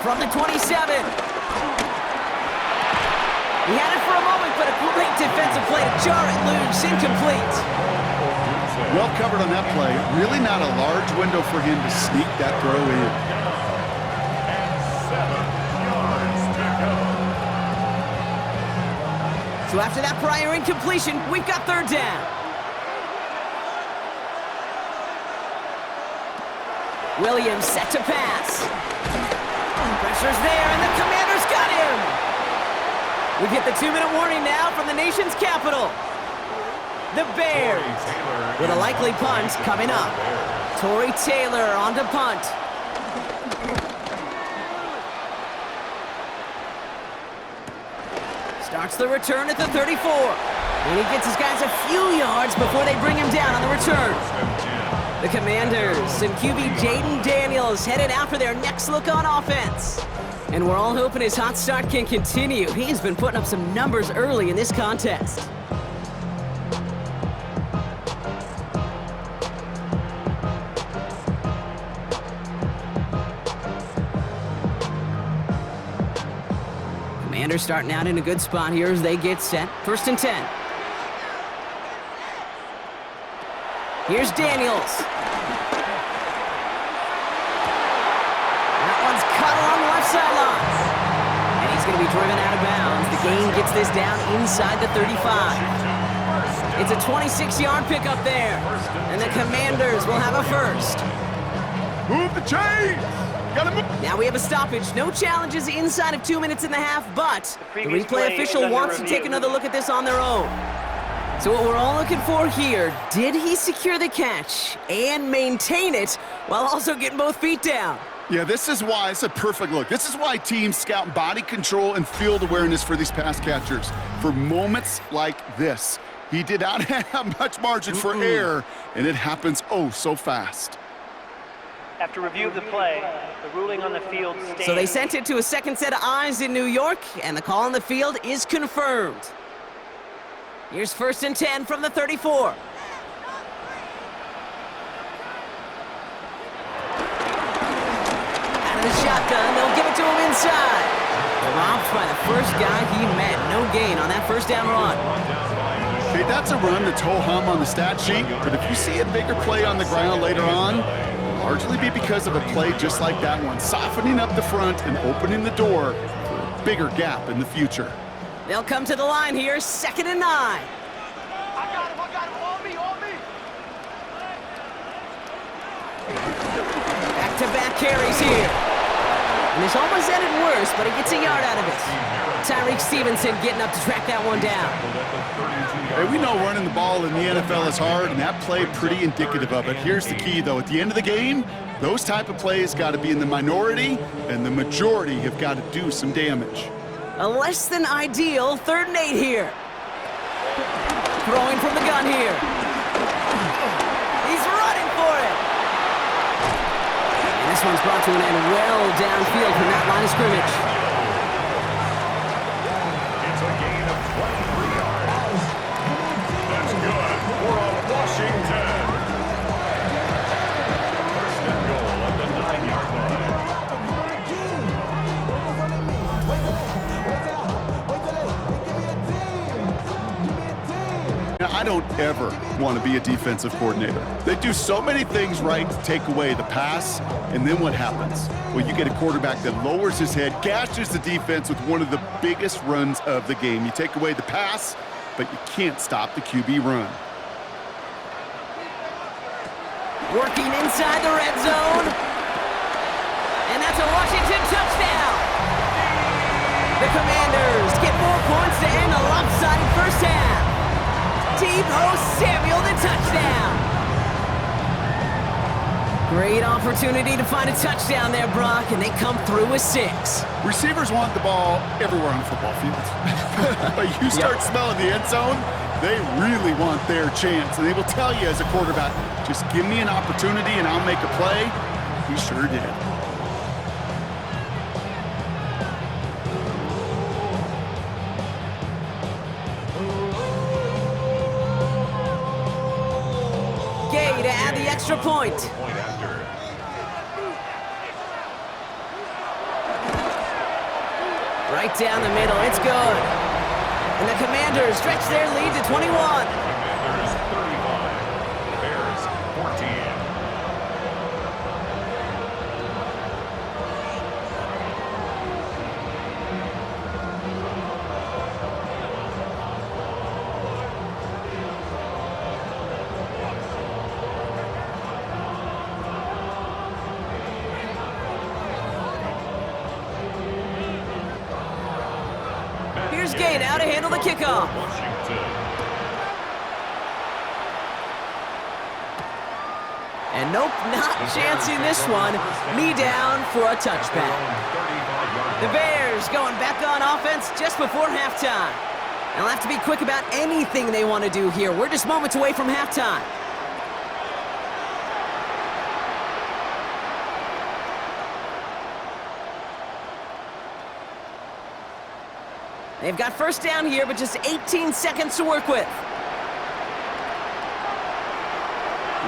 From the 27. He had it for a moment, but a great defensive play to jar it loose, incomplete. Well covered on that play. Really not a large window for him to sneak that throw in. And 7 yards to go. So after that prior incompletion, we've got 3rd down. Williams set to pass. Pressure's there, and the Commanders got him. We've hit the 2-minute warning now from the nation's capital. The Bears with a likely punt coming up. Torrey Taylor on to punt. Starts the return at the 34. And he gets his guys a few yards before they bring him down on the return. The Commanders and QB Jaden Daniels headed out for their next look on offense. And we're all hoping his hot start can continue. He's been putting up some numbers early in this contest. Commanders starting out in a good spot here as they get set. 1st and 10. Here's Daniels. That one's cut along the left sideline. And he's going to be driven out of bounds. The gain gets this down inside the 35. It's a 26-yard pickup there. And the Commanders will have a 1st. Move the chains! Gotta move. Now we have a stoppage. No challenges inside of 2 minutes and a half, but the previous replay play official is under wants to review. take another look at this on their own. So what we're all looking for here, did he secure the catch and maintain it while also getting both feet down? Yeah, this is why it's a perfect look. This is why teams scout body control and field awareness for these pass catchers. For moments like this, he did not have much margin for error, and it happens oh so fast. After review of the play, the ruling on the field stands. So they sent it to a second set of eyes in New York, and the call on the field is confirmed. Here's 1st and 10 from the 34. Out of the shotgun, they'll give it to him inside. Robbed by the first guy he met. No gain on that 1st down run. Hey, that's a run that's ho-hum on the stat sheet, but if you see a bigger play on the ground later on, it'll largely be because of a play just like that one, softening up the front and opening the door for a bigger gap in the future. They'll come to the line here, 2nd and 9. I got him, on me. Back-to-back carries here. And this almost ended worse, but he gets a yard out of it. Tyreek Stevenson getting up to track that one down. Hey, we know running the ball in the NFL is hard, and that play pretty indicative of it. Here's the key, though. At the end of the game, those type of plays got to be in the minority, and the majority have got to do some damage. A less than ideal 3rd and 8 here. Throwing from the gun here. He's running for it. And this one's brought to an end well downfield from that line of scrimmage. It's a gain of 23 yards. That's good for a Washington. 1st and goal at the 9-yard line. Now, I don't ever want to be a defensive coordinator. They do so many things right to take away the pass, and then what happens? Well, you get a quarterback that lowers his head, gashes the defense with one of the biggest runs of the game. You take away the pass, but you can't stop the QB run. Working inside the red zone. And that's a Washington touchdown. The Commanders get 4 points to end a lopsided first half. Deebo Samuel, the touchdown. Great opportunity to find a touchdown there, Brock, and they come through with 6. Receivers want the ball everywhere on the football field. But you start smelling the end zone, they really want their chance. And they will tell you as a quarterback, just give me an opportunity and I'll make a play. He sure did. Gay to add the extra point. Point after. Right down the middle, it's good. And the Commanders stretch their lead to 21. Commanders 35. Bears 14. Here's Gay now to handle the kickoff. Washington. And nope, not chancing this one. Knee down for a touchback. The Bears going back on offense just before halftime. They'll have to be quick about anything they want to do here. We're just moments away from halftime. They've got first down here, but just 18 seconds to work with.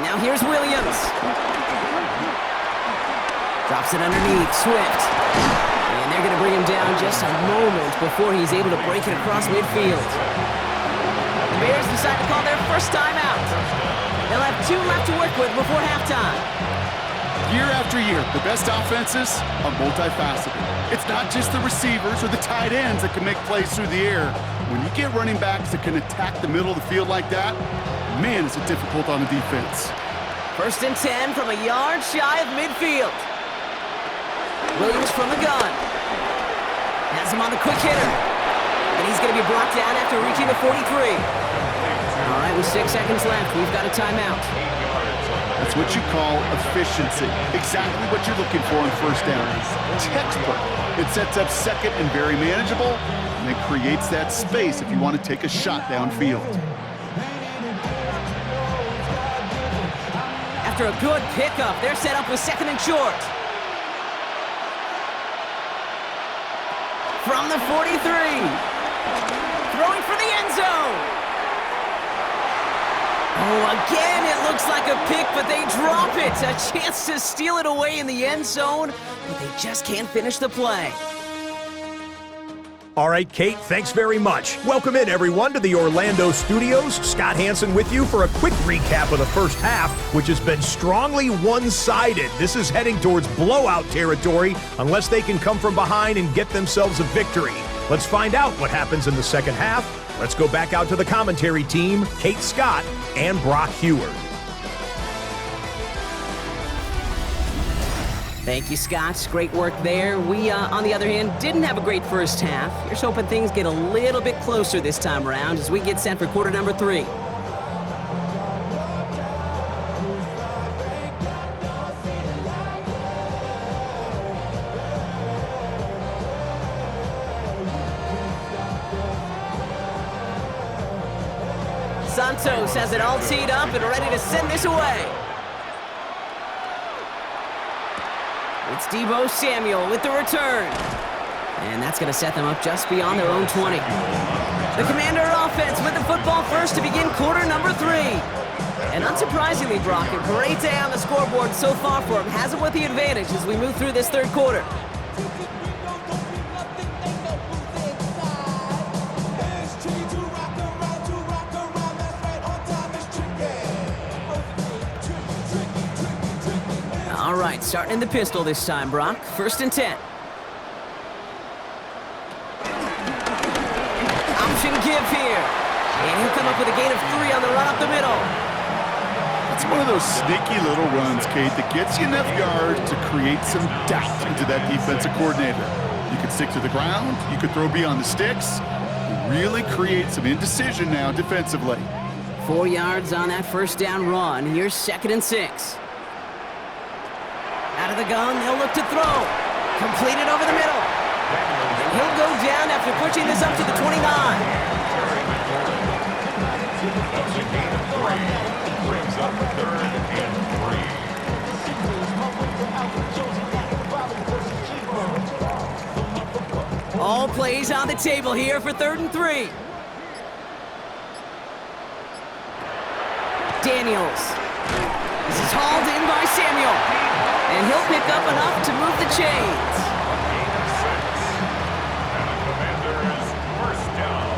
Now here's Williams. Drops it underneath, Swift. And they're going to bring him down just a moment before he's able to break it across midfield. The Bears decide to call their first timeout. They'll have 2 left to work with before halftime. Year after year, the best offenses are multifaceted. It's not just the receivers or the tight ends that can make plays through the air. When you get running backs that can attack the middle of the field like that, man, is it difficult on the defense. 1st and 10 from a yard shy of midfield. Williams from the gun. Has him on the quick hitter. And he's going to be brought down after reaching the 43. All right, with 6 seconds left, we've got a timeout. That's what you call efficiency. Exactly what you're looking for on first down. Textbook. It sets up second and very manageable, and it creates that space if you want to take a shot downfield. After a good pickup, they're set up with 2nd and short. From the 43. Throwing for the end zone. Oh, again, it looks like a pick, but they drop it. A chance to steal it away in the end zone, but they just can't finish the play. All right, Kate, thanks very much. Welcome in, everyone, to the Orlando studios. Scott Hansen with you for a quick recap of the first half, which has been strongly one-sided. This is heading towards blowout territory unless they can come from behind and get themselves a victory. Let's find out what happens in the second half. Let's go back out to the commentary team, Kate Scott and Brock Heward. Thank you, Scott. Great work there. We, on the other hand, didn't have a great first half. Here's hoping things get a little bit closer this time around as we get set for quarter number 3. Santos has it all teed up and ready to send this away. It's Deebo Samuel with the return. And that's going to set them up just beyond their own 20. The Commander offense with the football first to begin quarter number 3. And unsurprisingly, Brock, a great day on the scoreboard so far for him. Has it with the advantage as we move through this third quarter. All right, starting in the pistol this time, Brock. 1st and 10. Option give here. And he'll come up with a gain of 3 on the run up the middle. It's one of those sneaky little runs, Kate, that gets you enough yards to create some doubt into that defensive coordinator. You could stick to the ground. You could throw beyond the sticks. Really create some indecision now defensively. 4 yards on that first down run. Here's 2nd and 6. Out of the gun, they'll look to throw. Completed over the middle. And he'll go down after pushing this up to the 29. That's a gain of 3. Brings up 3rd and 3. All plays on the table here for 3rd and 3. Daniels. This is hauled in by Samuel. And he'll pick up enough to move the chains. Gain of 6. And the Commanders first down.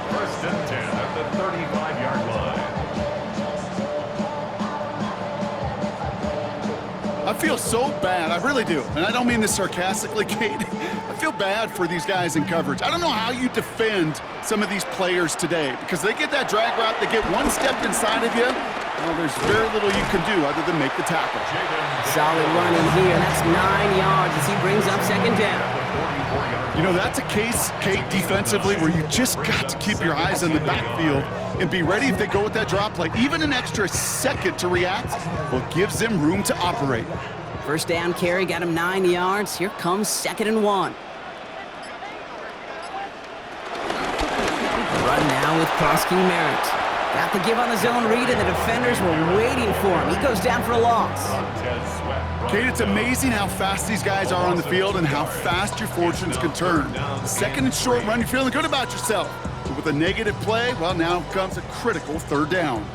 1st and 10 at the 35-yard line. I feel so bad. I really do. And I don't mean this sarcastically, Kate. I feel bad for these guys in coverage. I don't know how you defend some of these players today because they get that drag route, they get one step inside of you. Well, there's very little you can do other than make the tackle. Solid run in here. That's 9 yards as he brings up 2nd down. You know, that's a case, Kate, defensively, where you just got to keep your eyes on the backfield and be ready if they go with that drop play. Even an extra second to react, well, gives them room to operate. First down carry got him 9 yards. Here comes 2nd and 1. Run now with Prosky Merritt. Got the give on the zone read, and the defenders were waiting for him. He goes down for a loss. Kate, it's amazing how fast these guys are on the field and how fast your fortunes can turn. 2nd and short run, you're feeling good about yourself. But with a negative play, well, now comes a critical 3rd down.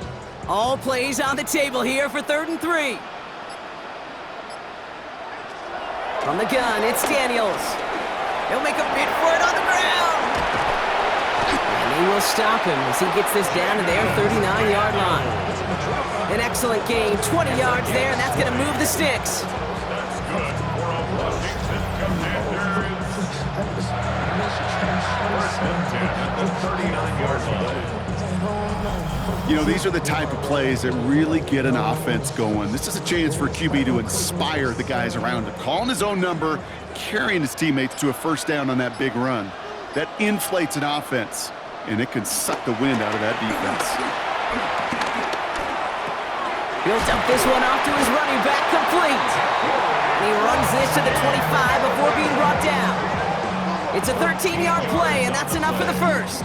All plays on the table here for 3rd and 3. From the gun, it's Daniels. He'll make a bid for it on the ground. And they will stop him as he gets this down to their 39-yard line. An excellent gain, 20 yards there, and that's going to move the sticks. That's good for a Washington Commanders. 1st and 10 at the 39-yard line. You know, these are the type of plays that really get an offense going. This is a chance for QB to inspire the guys around him. Calling his own number, carrying his teammates to a first down on that big run. That inflates an offense, and it can suck the wind out of that defense. He'll dump this one off to his running back, complete. And he runs this to the 25 before being brought down. It's a 13-yard play, and that's enough for the first.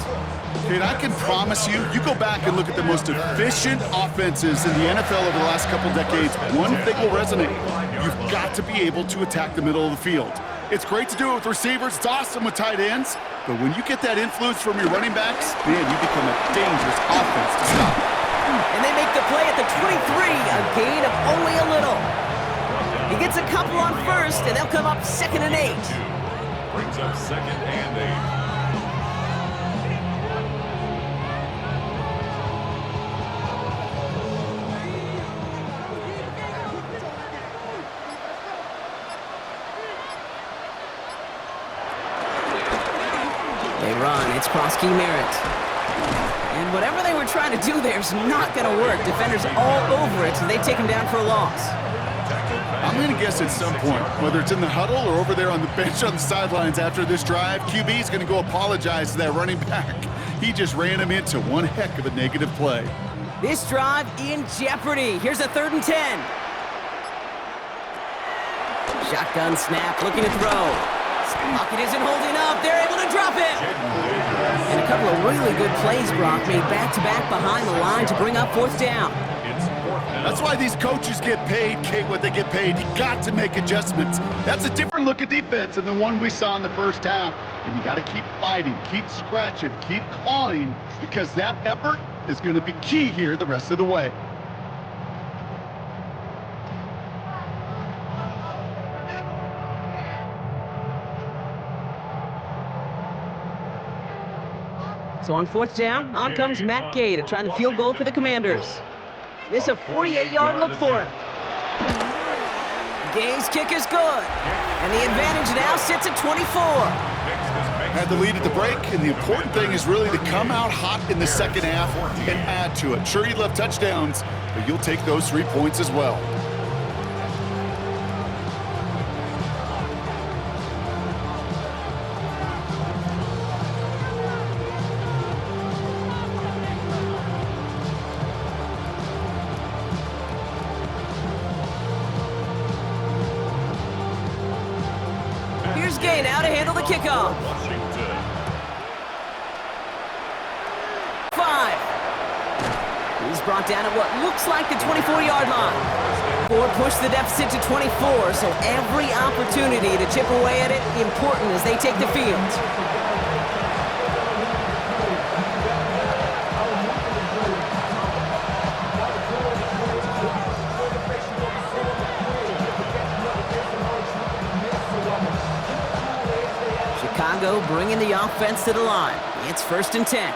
Kate, I can promise you, you go back and look at the most efficient offenses in the NFL over the last couple decades, one thing will resonate. You've got to be able to attack the middle of the field. It's great to do it with receivers. It's awesome with tight ends. But when you get that influence from your running backs, man, you become a dangerous offense to stop. And they make the play at the 23, a gain of only a little. He gets a couple on first, and they'll come up 2nd and 8. brings up 2nd and 8. They run. It's Prosky Merritt. And whatever they were trying to do there is not going to work. Defenders all over it, so they take him down for a loss. I'm going to guess at some point, whether it's in the huddle or over there on the bench on the sidelines after this drive, QB is going to go apologize to that running back. He just ran him into one heck of a negative play. This drive in jeopardy. Here's a 3rd and 10. Shotgun snap, looking to throw. Pocket isn't holding up. They're able to drop it. And a couple of really good plays, Brock, made back-to-back behind the line to bring up 4th down. That's why these coaches get paid, Kate, what they get paid. You got to make adjustments. That's a different look at defense than the one we saw in the first half. And you got to keep fighting, keep scratching, keep clawing, because that effort is going to be key here the rest of the way. So on 4th down, on comes Matt Gay to try the field goal for the Commanders. This is a 48-yard look for him. Gay's kick is good. And the advantage now sits at 24. Had the lead at the break, and the important thing is really to come out hot in the second half and add to it. Sure, you love touchdowns, but you'll take those 3 points as well. Here's Gay now to handle the kickoff. 5. He's brought down at what looks like the 24-yard line. 4 push the deficit to 24, so every opportunity to chip away at it important as they take the field. Chicago bringing the offense to the line. It's 1st and 10.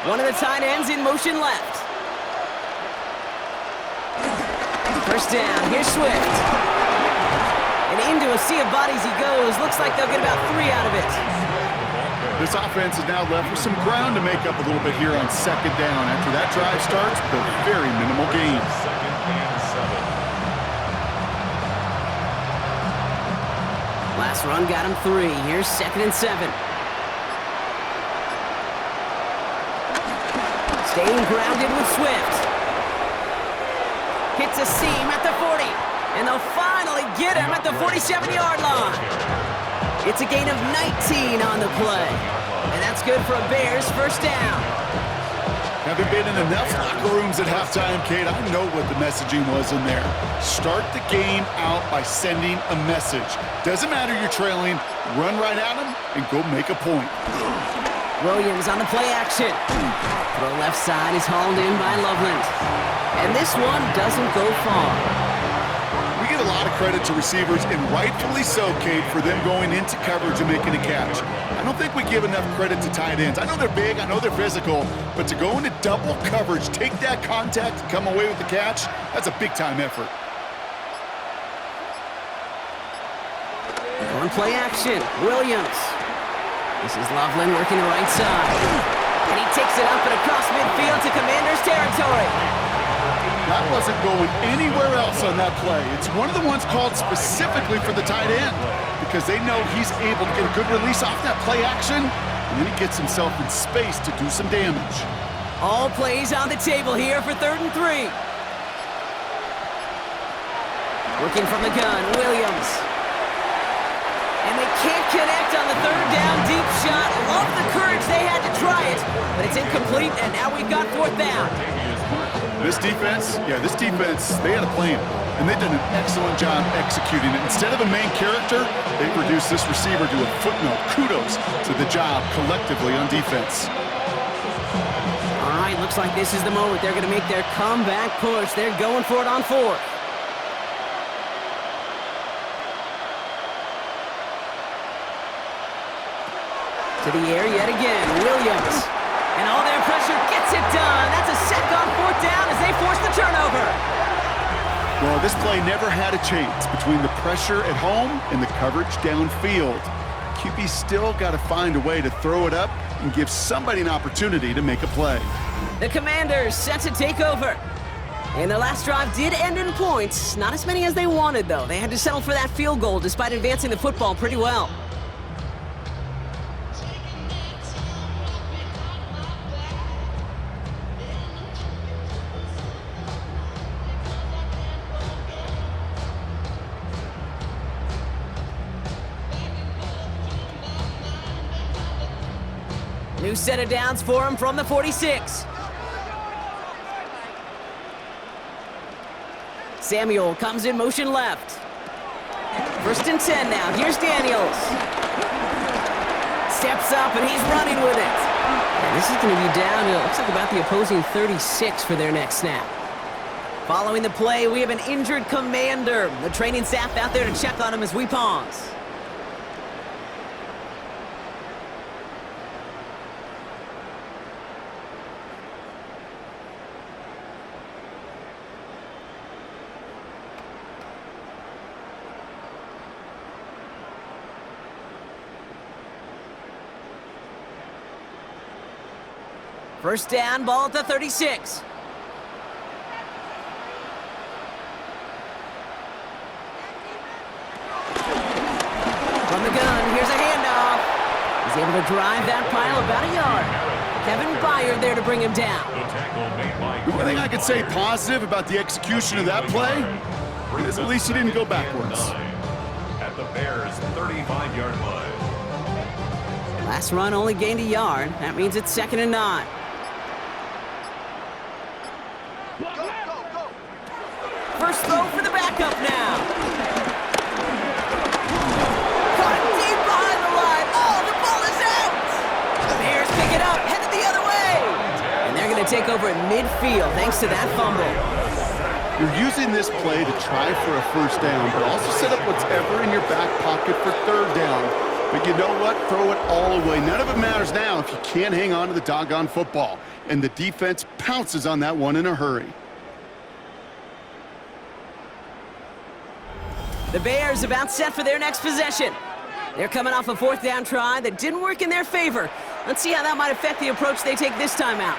One of the tight ends in motion left. 1st down. Here's Swift. And into a sea of bodies he goes. Looks like they'll get about 3 out of it. This offense is now left with some ground to make up a little bit here on 2nd down after that drive starts with a very minimal gain. 2nd and 7. Last run got him 3. Here's 2nd and 7. Staying grounded with Swift. Hits a seam at the 40. And they'll finally get him at the 47-yard line. It's a gain of 19 on the play. And that's good for a Bears 1st down. Haven't been in enough locker rooms at halftime, Kate. I know what the messaging was in there. Start the game out by sending a message. Doesn't matter you're trailing, run right at them and go make a point. Williams on the play action. Throw left side is hauled in by Loveland. And this one doesn't go far. We get a lot of credit to receivers, and rightfully so, Kate, for them going into coverage and making a catch. I don't think we give enough credit to tight ends. I know they're big, I know they're physical, but to go into double coverage, take that contact, and come away with the catch, that's a big-time effort. On play action, Williams. This is Loveland working the right side. And he takes it up and across midfield to Commanders territory. That wasn't going anywhere else on that play. It's one of the ones called specifically for the tight end because they know he's able to get a good release off that play action, and then he gets himself in space to do some damage. All plays on the table here for 3rd and 3. Working from the gun, Williams. And they can't connect on the 3rd down deep shot. Love the courage they had to try it, but it's incomplete, and now we've got 4th down. This defense, they had a plan, and they've done an excellent job executing it. Instead of a main character, they reduced this receiver to a footnote. Kudos to the job collectively on defense. All right, looks like this is the moment. They're going to make their comeback push. They're going for it on 4th. To the air yet again, Williams. And all their pressure gets it done. That's a sack on 4th down as they force the turnover. Well, this play never had a chance between the pressure at home and the coverage downfield. QB still got to find a way to throw it up and give somebody an opportunity to make a play. The Commanders set to take over. And their last drive did end in points. Not as many as they wanted, though. They had to settle for that field goal despite advancing the football pretty well. New set of downs for him from the 46. Samuel comes in motion left. 1st and 10 now. Here's Daniels. Steps up and he's running with it. And this is going to be down to, looks like about the opposing 36 for their next snap. Following the play, we have an injured Commander. The training staff out there to check on him as we pause. First down, ball at the 36. From the gun, here's a handoff. He's able to drive that pile about a yard. Kevin Byard there to bring him down. The one thing I could say positive about the execution of that play is at least he didn't go backwards. At the Bears' 35-yard line. Last run only gained a yard. That means it's 2nd and 9. First throw for the backup now. Caught deep behind the line. Oh, the ball is out. The Bears pick it up, headed the other way. And they're going to take over at midfield thanks to that fumble. You're using this play to try for a 1st down, but also set up whatever in your back pocket for 3rd down. But you know what? Throw it all away. None of it matters now if you can't hang on to the doggone football. And the defense pounces on that one in a hurry. The Bears about set for their next possession. They're coming off a 4th down try that didn't work in their favor. Let's see how that might affect the approach they take this time out.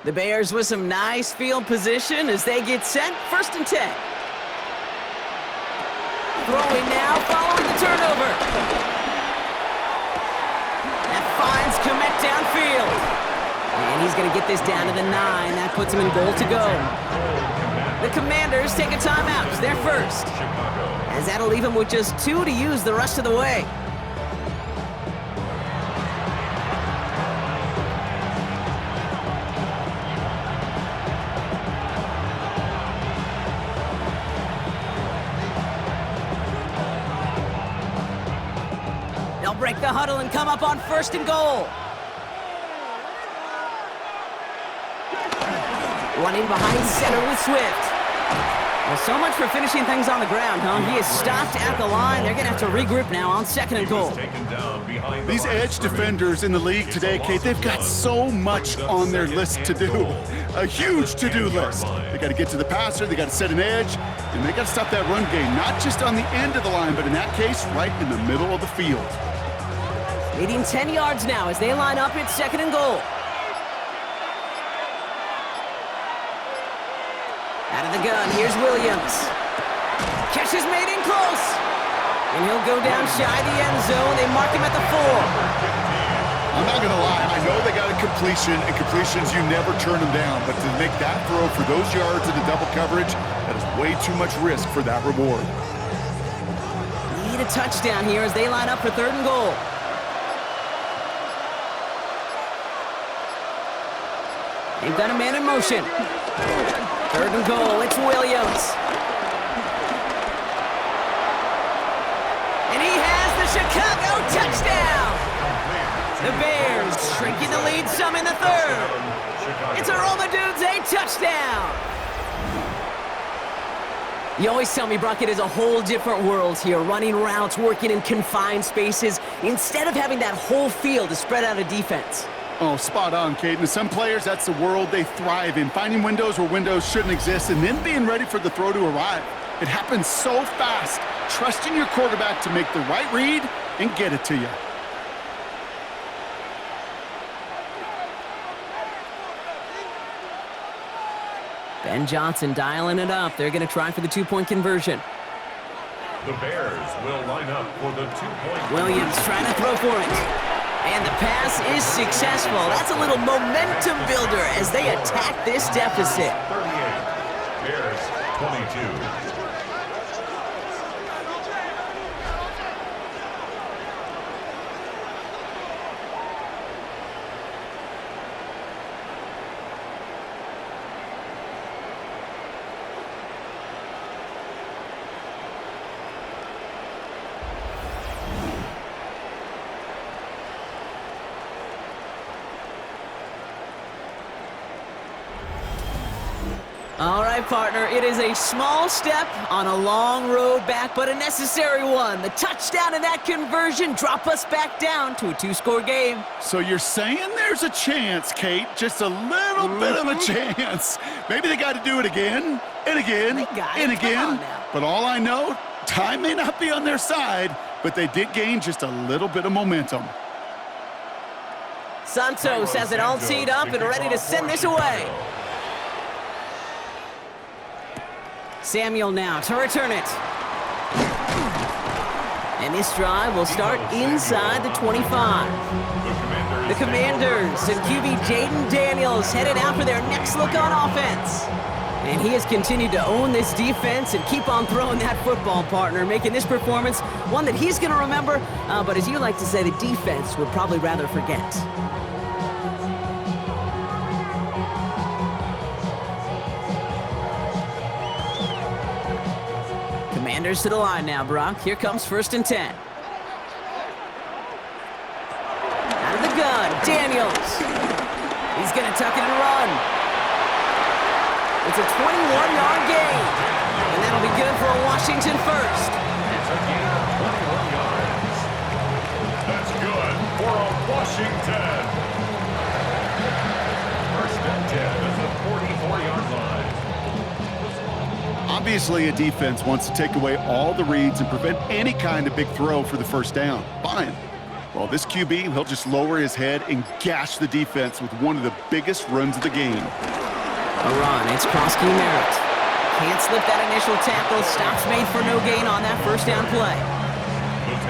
The Bears with some nice field position as they get set. 1st and 10. Throwing now, following the turnover. That finds Komet downfield. And he's going to get this down to the 9. That puts him in goal to go. The Commanders take a timeout. They're first. As that'll leave him with just 2 to use the rest of the way. Break the huddle and come up on 1st and goal. Running behind center with Swift. Well, so much for finishing things on the ground, huh? He is stopped at the line. They're going to have to regroup now on 2nd and goal. These edge defenders in the league today, Kate, they've got so much on their list to do. A huge to-do list. They got to get to the passer, they got to set an edge, and they got to stop that run game, not just on the end of the line, but in that case, right in the middle of the field. Leading 10 yards now as they line up at 2nd and goal. Out of the gun, here's Williams. Catch is made in close. And he'll go down shy the end zone. They mark him at the 4. I'm not going to lie, I know they got a completion, and completions, you never turn them down. But to make that throw for those yards in the double coverage, that is way too much risk for that reward. Need a touchdown here as they line up for 3rd and goal. They've got a man in motion. 3rd and goal, it's Williams. And he has the Chicago touchdown! The Bears shrinking the lead some in the third. It's a Roma Dudes, a touchdown. You always tell me, Brock, it is a whole different world here, running routes, working in confined spaces, instead of having that whole field to spread out a defense. Oh, spot on, Kate. And some players, that's the world they thrive in, finding windows where windows shouldn't exist and then being ready for the throw to arrive. It happens so fast, trusting your quarterback to make the right read and get it to you. Ben Johnson dialing it up. They're going to try for the two-point conversion. The Bears will line up for the two-point. Williams trying to throw for it. And the pass is successful. That's a little momentum builder as they attack this deficit. 38. Bears 22. All right, partner, it is a small step on a long road back, but a necessary one. The touchdown and that conversion drop us back down to a two-score game. So you're saying there's a chance, Kate, just a little bit of a chance. Maybe they got to do it again and again and again. But all I know, time may not be on their side, but they did gain just a little bit of momentum. Santos has it all teed up and ready to send this away. Samuel now to return it. And this drive will start inside the 25. The Commanders and QB Jaden Daniels headed out for their next look on offense. And he has continued to own this defense and keep on throwing that football, partner, making this performance one that he's going to remember, but as you like to say, the defense would probably rather forget. Commanders to the line now, Brock. Here comes 1st and 10. Out of the gun, Daniels. He's going to tuck it and run. It's a 21-yard gain, and that'll be good for a Washington first. It's a gain of 21 yards. That's good for a Washington. 1st and 10 at the 44-yard line. Obviously, a defense wants to take away all the reads and prevent any kind of big throw for the first down. Fine. Well, this QB, he'll just lower his head and gash the defense with one of the biggest runs of the game. A run. It's Krosky Merritt. Can't slip that initial tackle. Stops made for no gain on that first down play.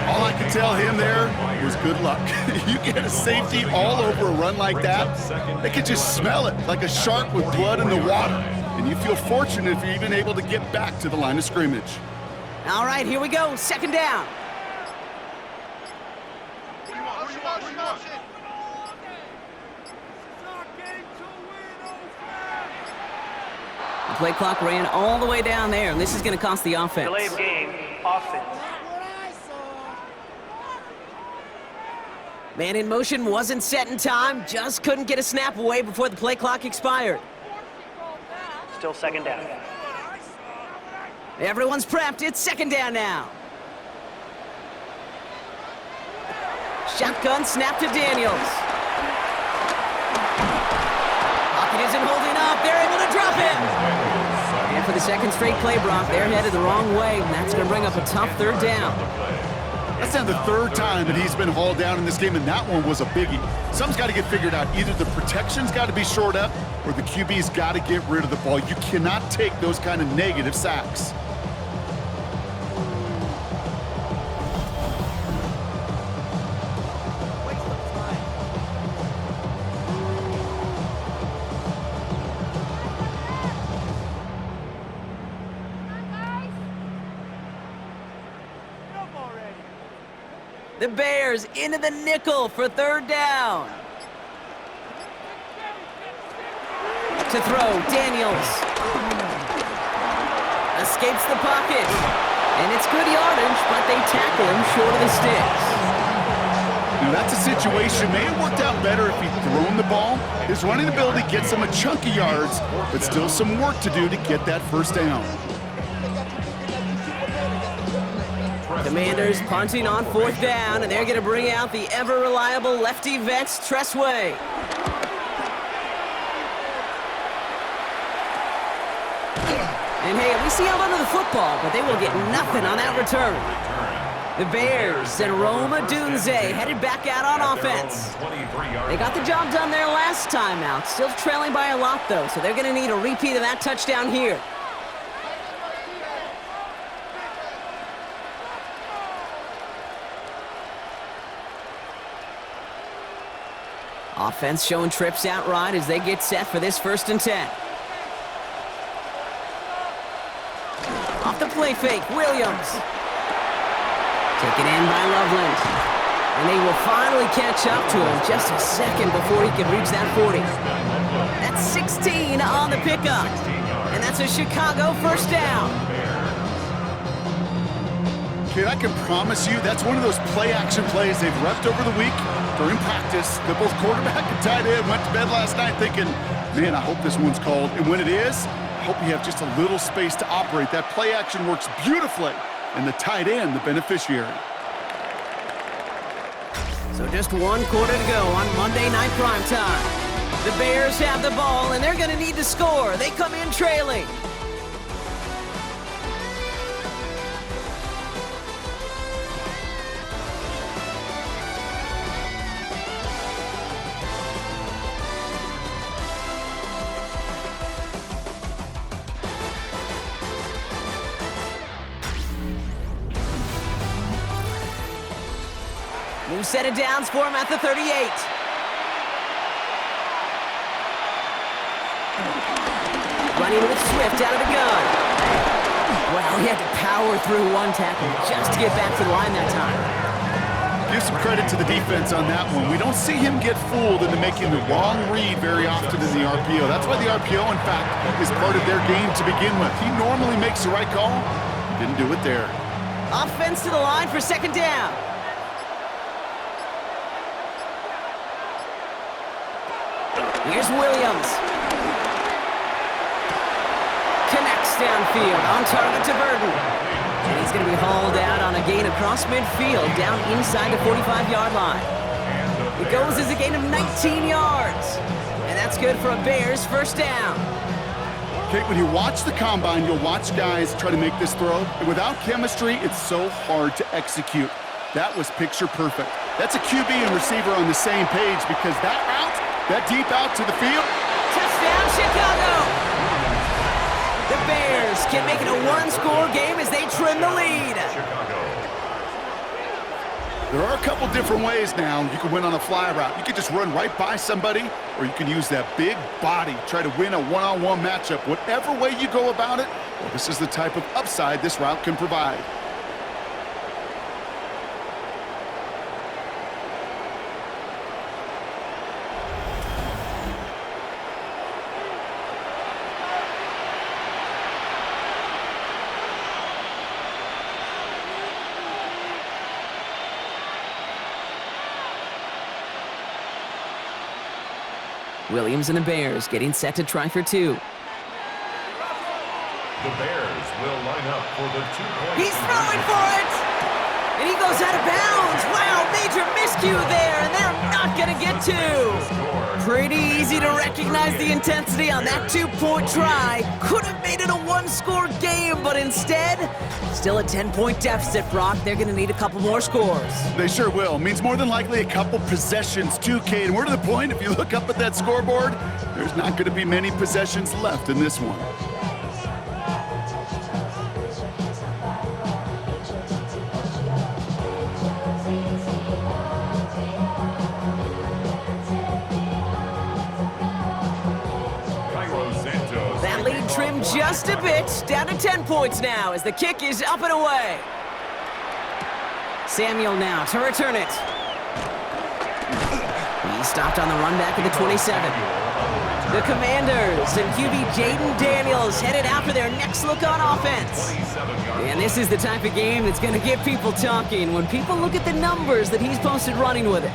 All I could tell him there was good luck. You get a safety all over a run like that, they could just smell it like a shark with blood in the water. And you feel fortunate if you're even able to get back to the line of scrimmage. All right, here we go. 2nd down. The play clock ran all the way down there, and this is going to cost the offense. Delay of game, offense. Man in motion wasn't set in time, just couldn't get a snap away before the play clock expired. Still 2nd down. Everyone's prepped. It's 2nd down now. Shotgun snap to Daniels. Pocket isn't holding up. They're able to drop him. And for the 2nd straight play, Brock, they're headed the wrong way, and that's going to bring up a tough 3rd down. That's now the 3rd time that he's been hauled down in this game, and that one was a biggie. Something's got to get figured out. Either the protection's got to be shored up, or the QB's got to get rid of the ball. You cannot take those kind of negative sacks. The Bears into the nickel for 3rd down. To throw, Daniels. Escapes the pocket. And it's good yardage, but they tackle him short of the sticks. Now that's a situation may have worked out better if he'd thrown the ball. His running ability gets him a chunk of yards, but still some work to do to get that first down. Commanders punting on 4th down, and they're going to bring out the ever-reliable lefty vet, Tressway. And hey, at least he held onto the football, but they will get nothing on that return. The Bears and Roma Dunze headed back out on offense. They got the job done there last time out. Still trailing by a lot, though, so they're going to need a repeat of that touchdown here. Offense showing trips out right as they get set for this 1st and 10. Off the play fake, Williams. Taken in by Loveland. And they will finally catch up to him just a second before he can reach that 40. That's 16 on the pickup. And that's a Chicago 1st down. Kid, I can promise you that's one of those play-action plays they've repped over the week during practice. That both quarterback and tight end went to bed last night thinking, man, I hope this one's called. And when it is, I hope you have just a little space to operate. That play-action works beautifully, and the tight end, the beneficiary. So just 1 quarter to go on Monday Night Primetime. The Bears have the ball, and they're going to need to score. They come in trailing. New set of downs for him at the 38. Running with Swift out of the gun. Well, he had to power through 1 tackle just to get back to the line that time. Give some credit to the defense on that one. We don't see him get fooled into making the wrong read very often in the RPO. That's why the RPO, in fact, is part of their game to begin with. He normally makes the right call. Didn't do it there. Offense to the line for 2nd down. Here's Williams. Connects downfield, on target to Burton. And he's going to be hauled out on a gain across midfield, down inside the 45-yard line. It goes as a gain of 19 yards. And that's good for a Bears 1st down. Kate, when you watch the combine, you'll watch guys try to make this throw. And without chemistry, it's so hard to execute. That was picture perfect. That's a QB and receiver on the same page because that route, that deep out to the field. Touchdown, Chicago! The Bears can make it a 1-score game as they trim the lead. There are a couple different ways now. You can win on a fly route. You can just run right by somebody, or you can use that big body, try to win a one-on-one matchup. Whatever way you go about it, well, this is the type of upside this route can provide. Williams and the Bears getting set to try for 2. The Bears will line up for the 2-point. He's throwing for it! And he goes out of bounds. Wow, major miscue there, and they're not going to get 2. Pretty easy to recognize the intensity on that 2-point try. Could have made it a 1-score game, but instead, still a 10-point deficit, Brock. They're going to need a couple more scores. They sure will. Means more than likely a couple possessions too, Kate. And we're to the point, if you look up at that scoreboard, there's not going to be many possessions left in this one. That lead trimmed just a bit, down to 10 points now as the kick is up and away. Samuel now to return it. He stopped on the run back at the 27. The Commanders and QB Jaden Daniels headed out for their next look on offense. And this is the type of game that's going to get people talking when people look at the numbers that he's posted running with it.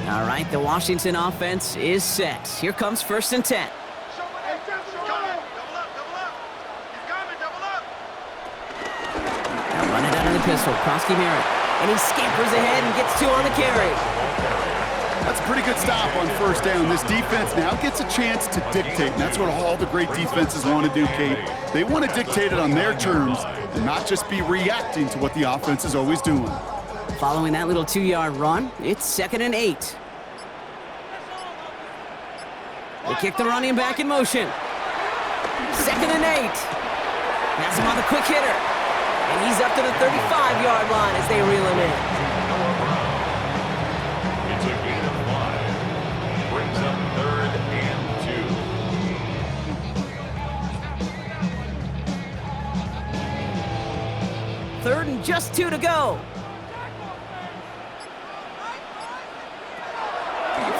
All right, the Washington offense is set. Here comes 1st and 10. Now run it out of the pistol. Krosky Merritt. And he scampers ahead and gets 2 on the carry. That's a pretty good stop on 1st down. This defense now gets a chance to dictate, and that's what all the great defenses want to do, Kate. They want to dictate it on their terms and not just be reacting to what the offense is always doing. Following that little 2-yard run, it's 2nd and 8. They kick the running back in motion. 2nd and 8. That's him on the quick hitter. And he's up to the 35-yard line as they reel him in. It's a gain of 5. Brings up 3rd and 2. 3rd and just 2 to go.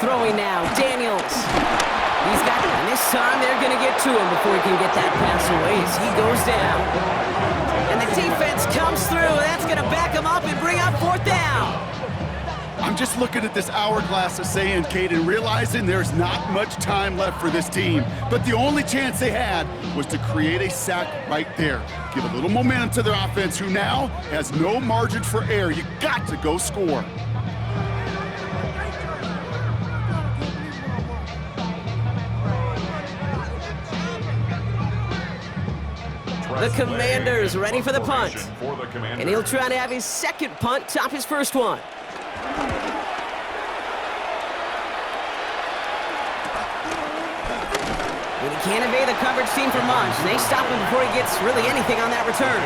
Throwing now, Daniels. He's got it, and this time they're going to get to him before he can get that pass away as he goes down. And the defense comes through, and that's going to back him up and bring up 4th down. I'm just looking at this hourglass of sand, Kate, and realizing there's not much time left for this team. But the only chance they had was to create a sack right there. Give a little momentum to their offense, who now has no margin for error. You got to go score. The Commanders ready for the punt. And he'll try to have his 2nd punt top his 1st one. When he can't evade the coverage team for much, they stop him before he gets really anything on that return.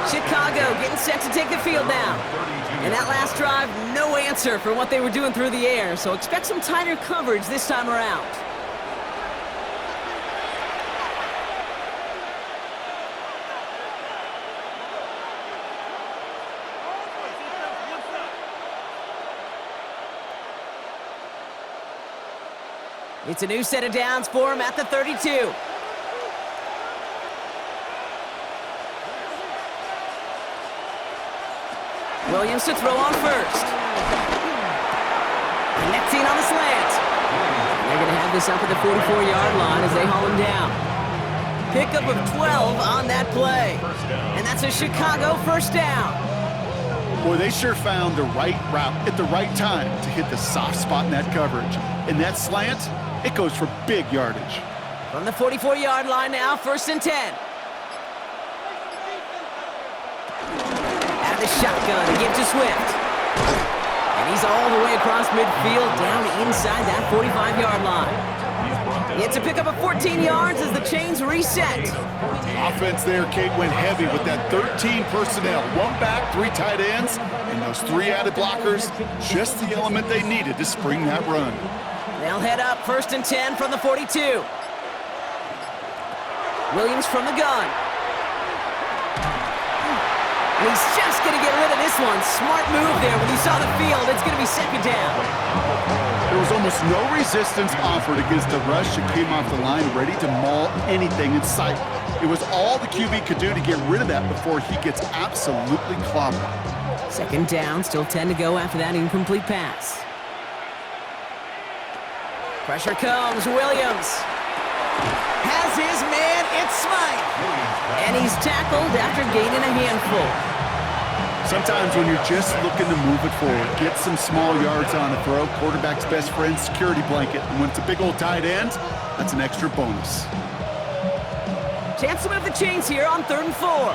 Chicago getting set to take the field now. And that last drive, no answer for what they were doing through the air, so expect some tighter coverage this time around. It's a new set of downs for him at the 32. Williams to throw on 1st. Connecting on the slant. They're going to have this up at the 44-yard line as they haul him down. Pickup of 12 on that play. And that's a Chicago 1st down. Boy, they sure found the right route at the right time to hit the soft spot in that coverage. And that slant, it goes for big yardage. From the 44-yard line now, 1st and 10. Out of the shotgun to give to Swift. And he's all the way across midfield, down inside that 45-yard line. It's a pickup of 14 yards as the chains reset. Offense there, Kate, went heavy with that 13 personnel. 1 back, 3 tight ends, and those 3 added blockers. Just the element they needed to spring that run. They'll head up 1st and 10 from the 42. Williams from the gun. And he's just going to get rid of this one. Smart move there when he saw the field. It's going to be 2nd down. There was almost no resistance offered against the rush that came off the line, ready to maul anything in sight. It was all the QB could do to get rid of that before he gets absolutely clobbered. 2nd down, still 10 to go after that incomplete pass. Pressure comes, Williams has his man, it's Smythe. And he's tackled after gaining a handful. Sometimes when you're just looking to move it forward, get some small yards on a throw, quarterback's best friend, security blanket. And when it's a big old tight end, that's an extra bonus. Chance to move the chains here on 3rd and 4.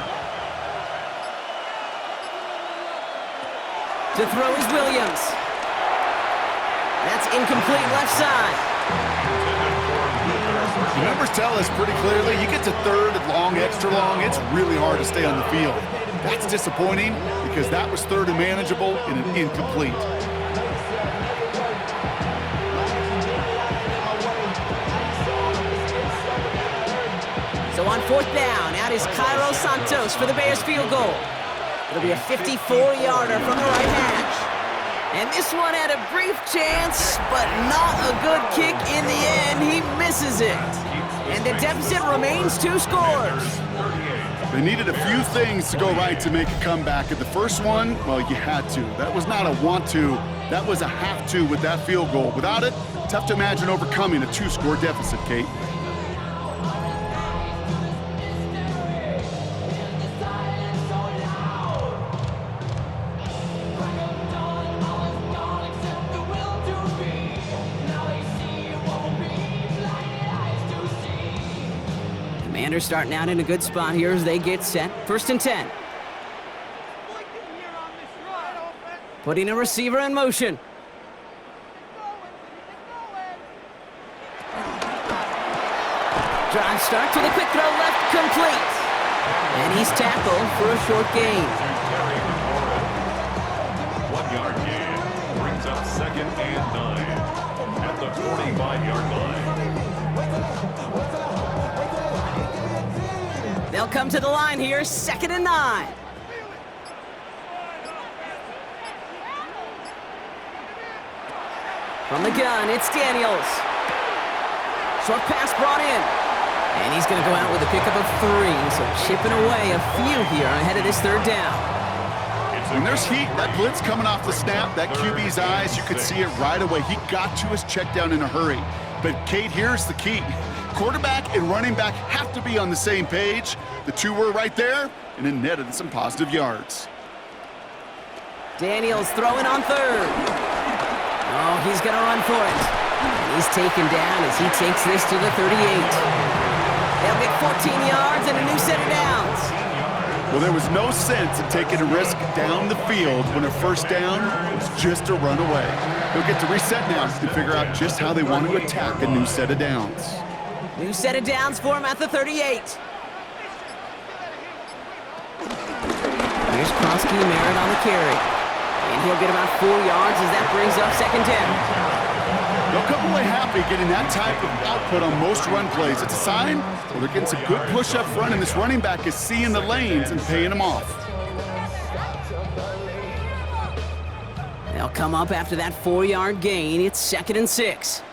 To throw is Williams. That's incomplete left side. The numbers tell us pretty clearly, you get to 3rd and long, extra long, it's really hard to stay on the field. That's disappointing because that was 3rd and manageable and an incomplete. 4th down. Out is Cairo Santos for the Bears field goal. It'll be a 54-yarder from the right hash. And this one had a brief chance, but not a good kick in the end. He misses it. And the deficit remains 2 scores. They needed a few things to go right to make a comeback. At the first one, well, you had to. That was not a want to. That was a have to with that field goal. Without it, tough to imagine overcoming a 2-score deficit, Kate. Commanders starting out in a good spot here as they get set. 1st and 10. Putting a receiver in motion. Drive start to the quick throw left, complete. And he's tackled for a short gain. 1-yard gain brings up 2nd and 9 at the 45-yard line. They'll come to the line here, 2nd and 9. From the gun, it's Daniels. Short pass brought in. And he's going to go out with a pickup of 3, so chipping away a few here ahead of this 3rd down. When there's heat, that blitz coming off the snap, that QB's eyes, you could see it right away. He got to his check down in a hurry. But, Kate, here's the key. Quarterback and running back have to be on the same page. The two were right there, and it netted some positive yards. Daniels throwing on 3rd. Oh, he's going to run for it. And he's taken down as he takes this to the 38. They'll get 14 yards and a new set of downs. Well, there was no sense in taking a risk down the field when a 1st down was just a run away. They'll get to reset now and figure out just how they want to attack a new set of downs. New set of downs for him at the 38. Here's Krosky Merritt on the carry. And he'll get about 4 yards as that brings up 2nd down. They'll come away happy getting that type of output on most run plays. It's a sign well, they're getting some good push up front, and this running back is seeing the lanes and paying them off. They'll come up after that 4-yard gain. It's 2nd and 6.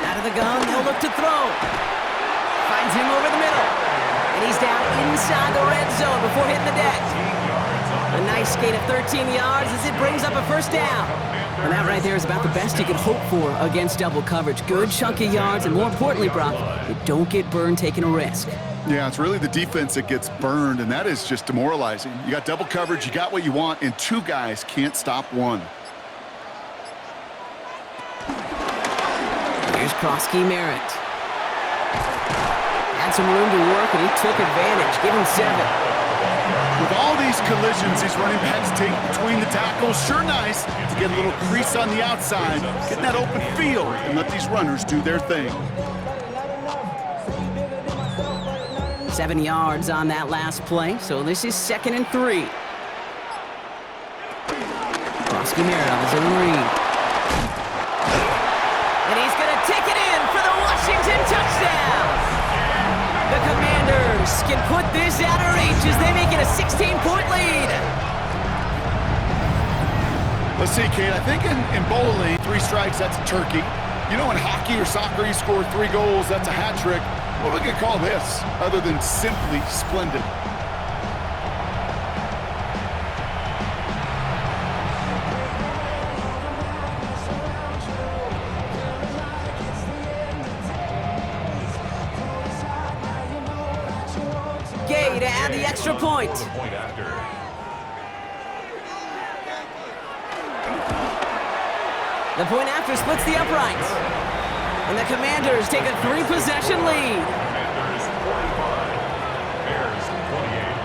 Out of the gun, they'll look to throw. Finds him over the middle. And he's down inside the red zone before hitting the deck. A nice gain of 13 yards as it brings up a 1st down. And that right there is about the best you can hope for against double coverage. Good chunk of yards, and more importantly, Brock, you don't get burned taking a risk. Yeah, it's really the defense that gets burned, and that is just demoralizing. You got double coverage, you got what you want, and 2 guys can't stop one. Here's Krosky Merritt. Had some room to work, and he took advantage. Give him 7. With all these collisions these running backs take between the tackles, sure nice to get a little crease on the outside, get in that open field, and let these runners do their thing. 7 yards on that last play, so this is 2nd and 3. Krosky Merritt on his own read. And he's going to take it in for the Washington touchdown. The Commanders can put this out of reach as they make it a 16-point lead. Let's see, Kate, I think in bowling, 3 strikes, that's a turkey. You know, in hockey or soccer, you score 3 goals, that's a hat trick. What we could call this, other than simply splendid? Gay to add the extra point. The point after splits the uprights. And the Commanders take a 3-possession lead. Commanders 45, Bears 28.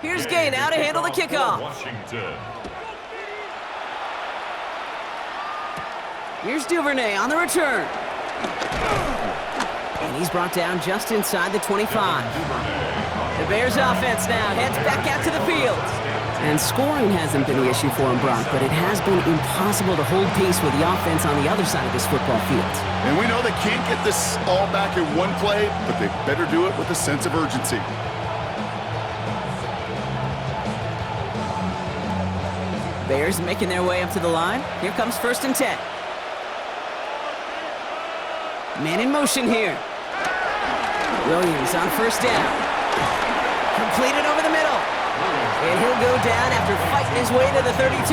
Here's Gay now to handle the kickoff. Washington. Here's Duvernay on the return. And he's brought down just inside the 25. The Bears offense now heads back out to the field. And scoring hasn't been the issue for him, Brock, but it has been impossible to hold pace with the offense on the other side of this football field. And we know they can't get this all back in one play, but they better do it with a sense of urgency. Bears making their way up to the line. Here comes 1st and 10. Man in motion here. Williams on 1st down. Completed over the middle. And he'll go down after fighting his way to the 32.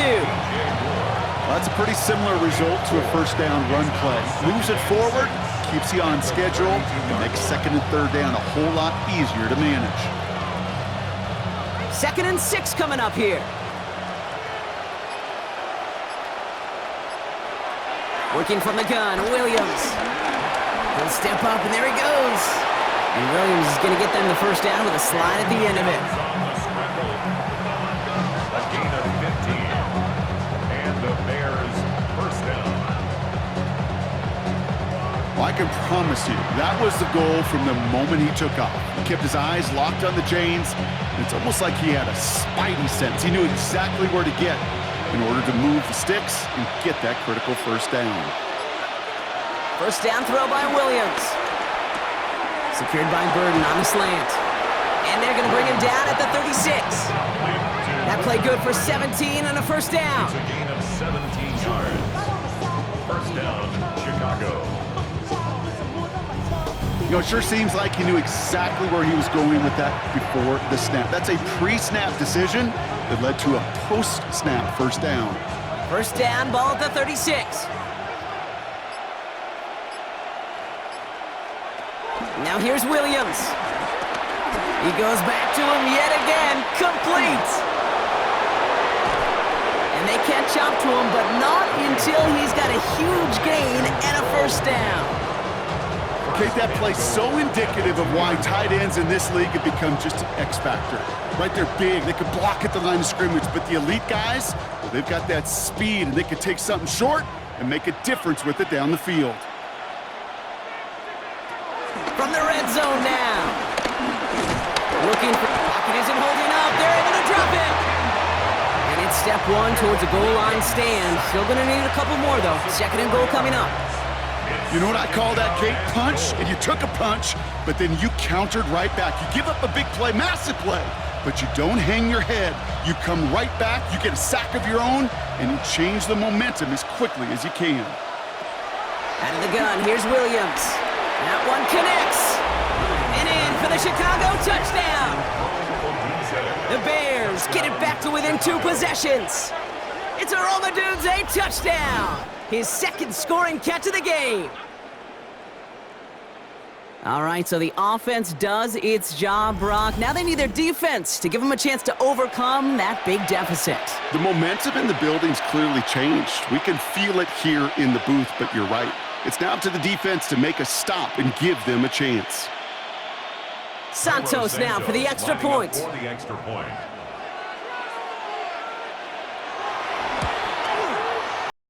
Well, that's a pretty similar result to a 1st down run play. Moves it forward, keeps you on schedule, and makes 2nd and 3rd down a whole lot easier to manage. 2nd and 6 coming up here. Working from the gun, Williams. He'll step up, and there he goes. And Williams is going to get them the 1st down with a slide at the end of it. A gain of 15. And the Bears 1st down. Well, I can promise you, that was the goal from the moment he took off. He kept his eyes locked on the chains. It's almost like he had a spidey sense. He knew exactly where to get in order to move the sticks and get that critical 1st down. 1st down throw by Williams. Secured by Burden on the slant. And they're going to bring him down at the 36. That play good for 17 and a 1st down. It's a gain of 17 yards. 1st down, Chicago. You know, it sure seems like he knew exactly where he was going with that before the snap. That's a pre-snap decision that led to a post-snap 1st down. 1st down, ball at the 36. Now here's Williams. He goes back to him yet again, complete. And they catch up to him, but not until he's got a huge gain and a 1st down. Okay, that play so indicative of why tight ends in this league have become just an X factor. Right, they're big, they can block at the line of scrimmage, but the elite guys, well, they've got that speed, and they can take something short and make a difference with it down the field. From the red zone now. Looking for pocket isn't holding up. They're able to drop it. And it's step 1 towards a goal line stand. Still going to need a couple more, though. 2nd and goal coming up. You know what I call that, Kate? Punch, and you took a punch, but then you countered right back. You give up a big play, massive play, but you don't hang your head. You come right back, you get a sack of your own, and you change the momentum as quickly as you can. Out of the gun, here's Williams. That one connects. And in for the Chicago touchdown. The Bears get it back to within 2 possessions. It's a Roll the Dudes a touchdown. His 2nd scoring catch of the game. All right, so the offense does its job, Brock. Now they need their defense to give them a chance to overcome that big deficit. The momentum in the building's clearly changed. We can feel it here in the booth, but you're right. It's now up to the defense to make a stop and give them a chance. Santos now for the extra point. For the extra point.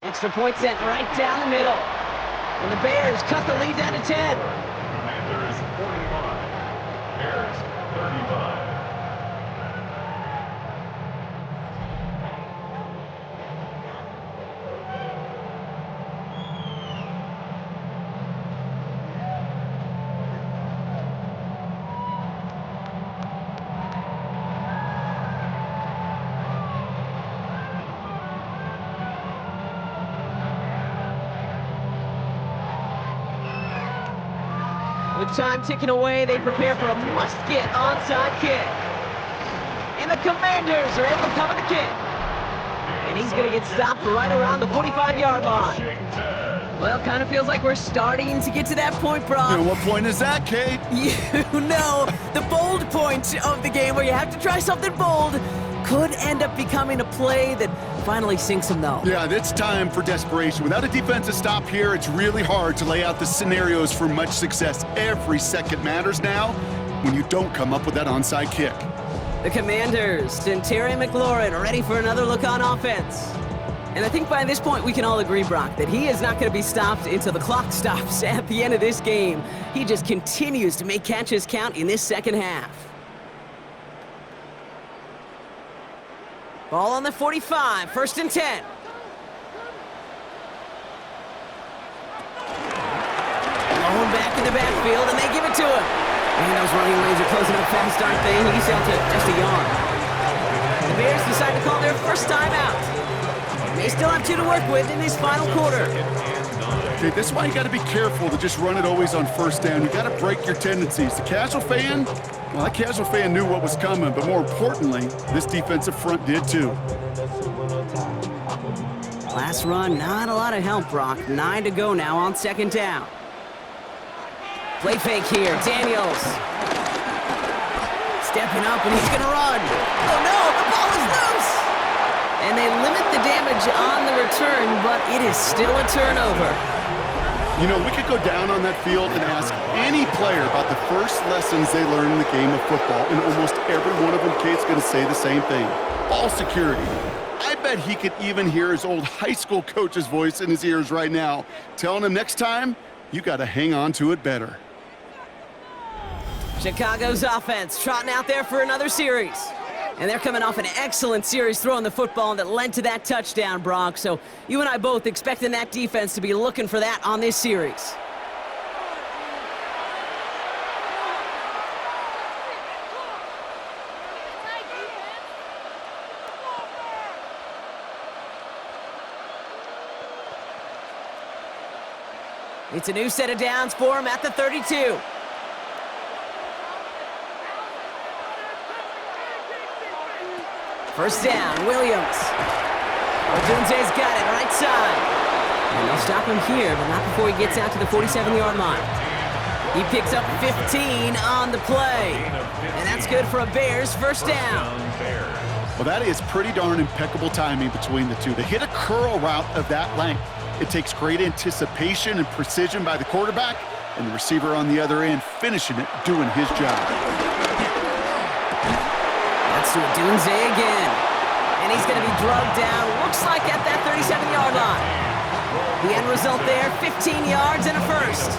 Extra point sent right down the middle. And the Bears cut the lead down to 10. Commanders 45. Bears 35. With time ticking away, they prepare for a must-get onside kick. And the Commanders are able to cover the kick. And he's going to get stopped right around the 45-yard line. Well, kind of feels like we're starting to get to that point, Brock. And what point is that, Kate? You know, the bold point of the game where you have to try something bold could end up becoming a play that finally sinks him, though. Yeah, it's time for desperation. Without a defensive stop here, it's really hard to lay out the scenarios for much success. Every second matters now when you don't come up with that onside kick. The Commanders and Terry McLaurin ready for another look on offense. And I think by this point we can all agree, Brock, that he is not going to be stopped until the clock stops at the end of this game. He just continues to make catches count in this second half. Ball on the 45, 1st and 10. Going back in the backfield, and they give it to him. And those running lanes are closing up fast, aren't they? He's out to just a yard. The Bears decide to call their first timeout. They still have 2 to work with in this final quarter. Okay, this is why you got to be careful to just run it always on 1st down. You got to break your tendencies. The casual fan, well, that casual fan knew what was coming, but more importantly, this defensive front did too. Last run, not a lot of help, Brock. 9 to go now on 2nd down. Play fake here, Daniels. Stepping up, and he's going to run. Oh, no, the ball is loose. And they limit the damage on the return, but it is still a turnover. You know, we could go down on that field and ask any player about the first lessons they learned in the game of football, and almost every one of them, Kate's going to say the same thing. Ball security. I bet he could even hear his old high school coach's voice in his ears right now, telling him next time, you got to hang on to it better. Chicago's offense trotting out there for another series. And they're coming off an excellent series throwing the football that led to that touchdown, Brock. So you and I both expecting that defense to be looking for that on this series. It's a new set of downs for him at the 32. First down, Williams. Odunze's got it, right side. And they'll stop him here, but not before he gets out to the 47-yard line. He picks up 15 on the play. And that's good for a Bears first down. Well, that is pretty darn impeccable timing between the two. They hit a curl route of that length. It takes great anticipation and precision by the quarterback, and the receiver on the other end finishing it, doing his job. That's to Odunze again. And he's going to be drugged down, looks like at that 37-yard line. The end result there, 15 yards and a first.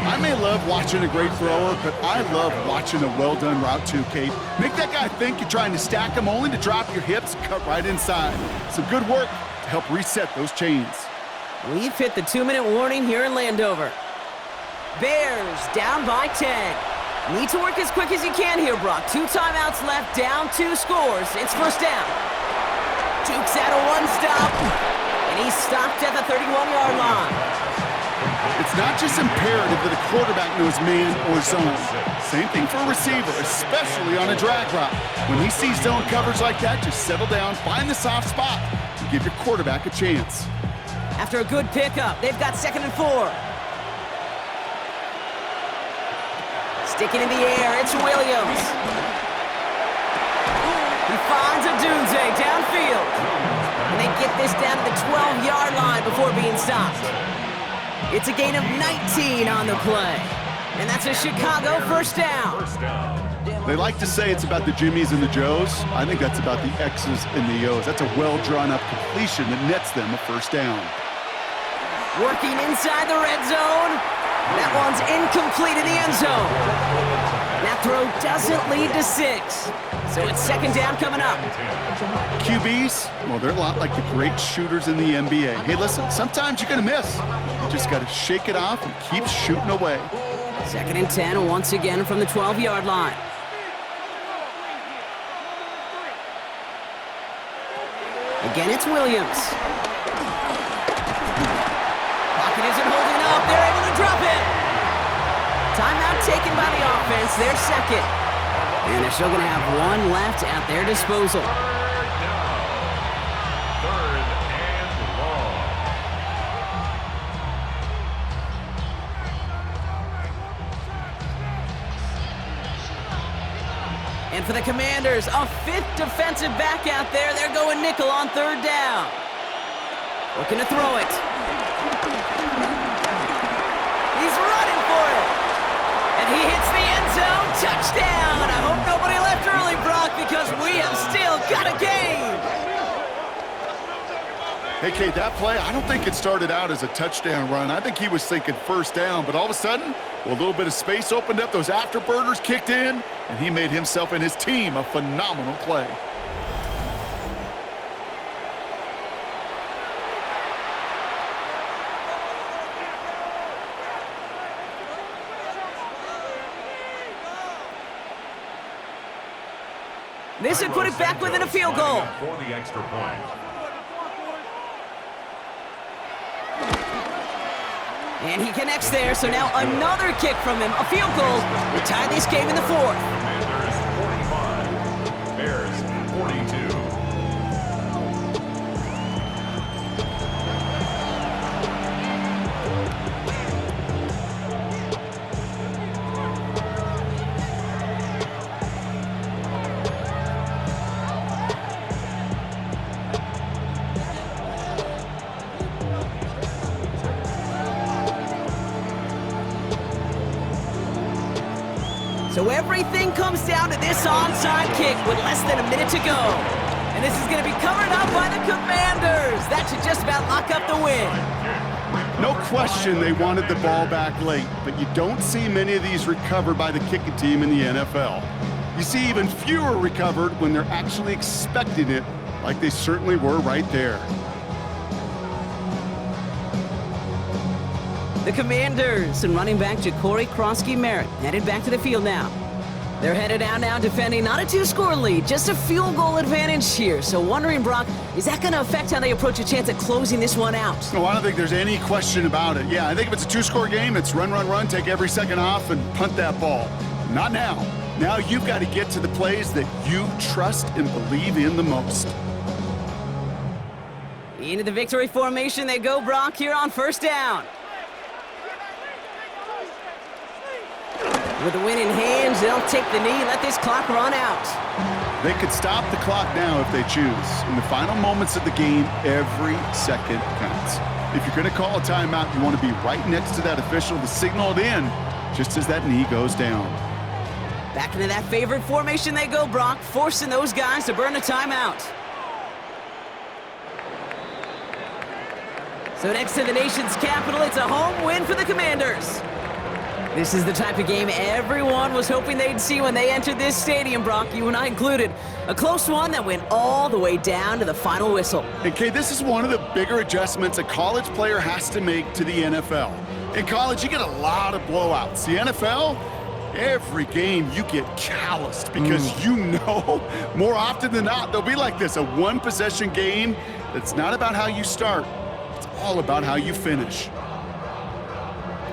I may love watching a great thrower, but I love watching a well-done route too, Kate. Make that guy think you're trying to stack him only to drop your hips, cut right inside. Some good work to help reset those chains. We've hit the 2-minute warning here in Landover. Bears down by 10. Need to work as quick as you can here, Brock. 2 timeouts left, down 2 scores. It's first down. Duke's at a 1-stop, and he's stopped at the 31-yard line. It's not just imperative that a quarterback knows man or zone. Same thing for a receiver, especially on a drag route. When he sees zone coverage like that, just settle down, find the soft spot, and give your quarterback a chance. After a good pickup, they've got 2nd and 4. Sticking in the air, it's Williams. He finds Odunze downfield. And they get this down to the 12-yard line before being stopped. It's a gain of 19 on the play. And that's a Chicago first down. They like to say it's about the Jimmies and the Joes. I think that's about the X's and the O's. That's a well-drawn-up completion that nets them a first down. Working inside the red zone. That one's incomplete in the end zone. That throw doesn't lead to 6. So it's 2nd down coming up. QBs, well, they're a lot like the great shooters in the NBA. Hey, listen, sometimes you're going to miss. You just got to shake it off and keep shooting away. 2nd and 10 once again from the 12-yard line. Again, it's Williams. Pocket isn't holding up. They're able to drop it. Timeout taken by the offense. They're 2nd. And they're still going to have 1 left at their disposal. 3rd and long. And for the Commanders, a 5th defensive back out there. They're going nickel on 3rd down. Looking to throw it. He's running for it. And he hits the end zone. Touchdown. I hope nobody left early, Brock, because because we have still got a game. Hey, Kate, that play, I don't think it started out as a touchdown run. I think he was thinking first down, but all of a sudden, well, a little bit of space opened up, those afterburners kicked in, and he made himself and his team a phenomenal play. This would put it back within a field goal. For the extra point. And he connects there, so now another kick from him, a field goal. We tie this game in the fourth. Commanders 45, Bears 42. So everything comes down to this onside kick with less than a minute to go. And this is going to be covered up by the Commanders. That should just about lock up the win. No question they wanted the ball back late, but you don't see many of these recovered by the kicking team in the NFL. You see even fewer recovered when they're actually expecting it, like they certainly were right there. The Commanders and running back Ja'Cory Krosky-Merritt headed back to the field now. They're headed out now defending not a two-score lead, just a field goal advantage here. So wondering, Brock, is that going to affect how they approach a chance at closing this one out? No, I don't think there's any question about it. Yeah, I think if it's a two-score game, it's run, run, run, take every second off and punt that ball. Not now. Now you've got to get to the plays that you trust and believe in the most. Into the victory formation they go, Brock, here on first down. With the win in hands, they'll take the knee, let this clock run out. They could stop the clock now if they choose. In the final moments of the game, every second counts. If you're going to call a timeout, you want to be right next to that official to signal it in just as that knee goes down. Back into that favorite formation they go, Brock, forcing those guys to burn a timeout. So next to the nation's capital, it's a home win for the Commanders. This is the type of game everyone was hoping they'd see when they entered this stadium, Brock, you and I included. A close one that went all the way down to the final whistle. And Kay, this is one of the bigger adjustments a college player has to make to the NFL. In college, you get a lot of blowouts. The NFL, every game you get calloused because you know more often than not they'll be like this, a one-possession game that's not about how you start. It's all about how you finish.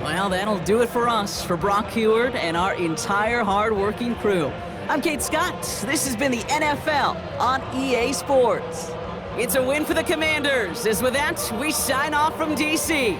Well, that'll do it for us, for Brock Heward and our entire hard-working crew. I'm Kate Scott. This has been the NFL on EA Sports. It's a win for the Commanders, as with that, we sign off from D.C.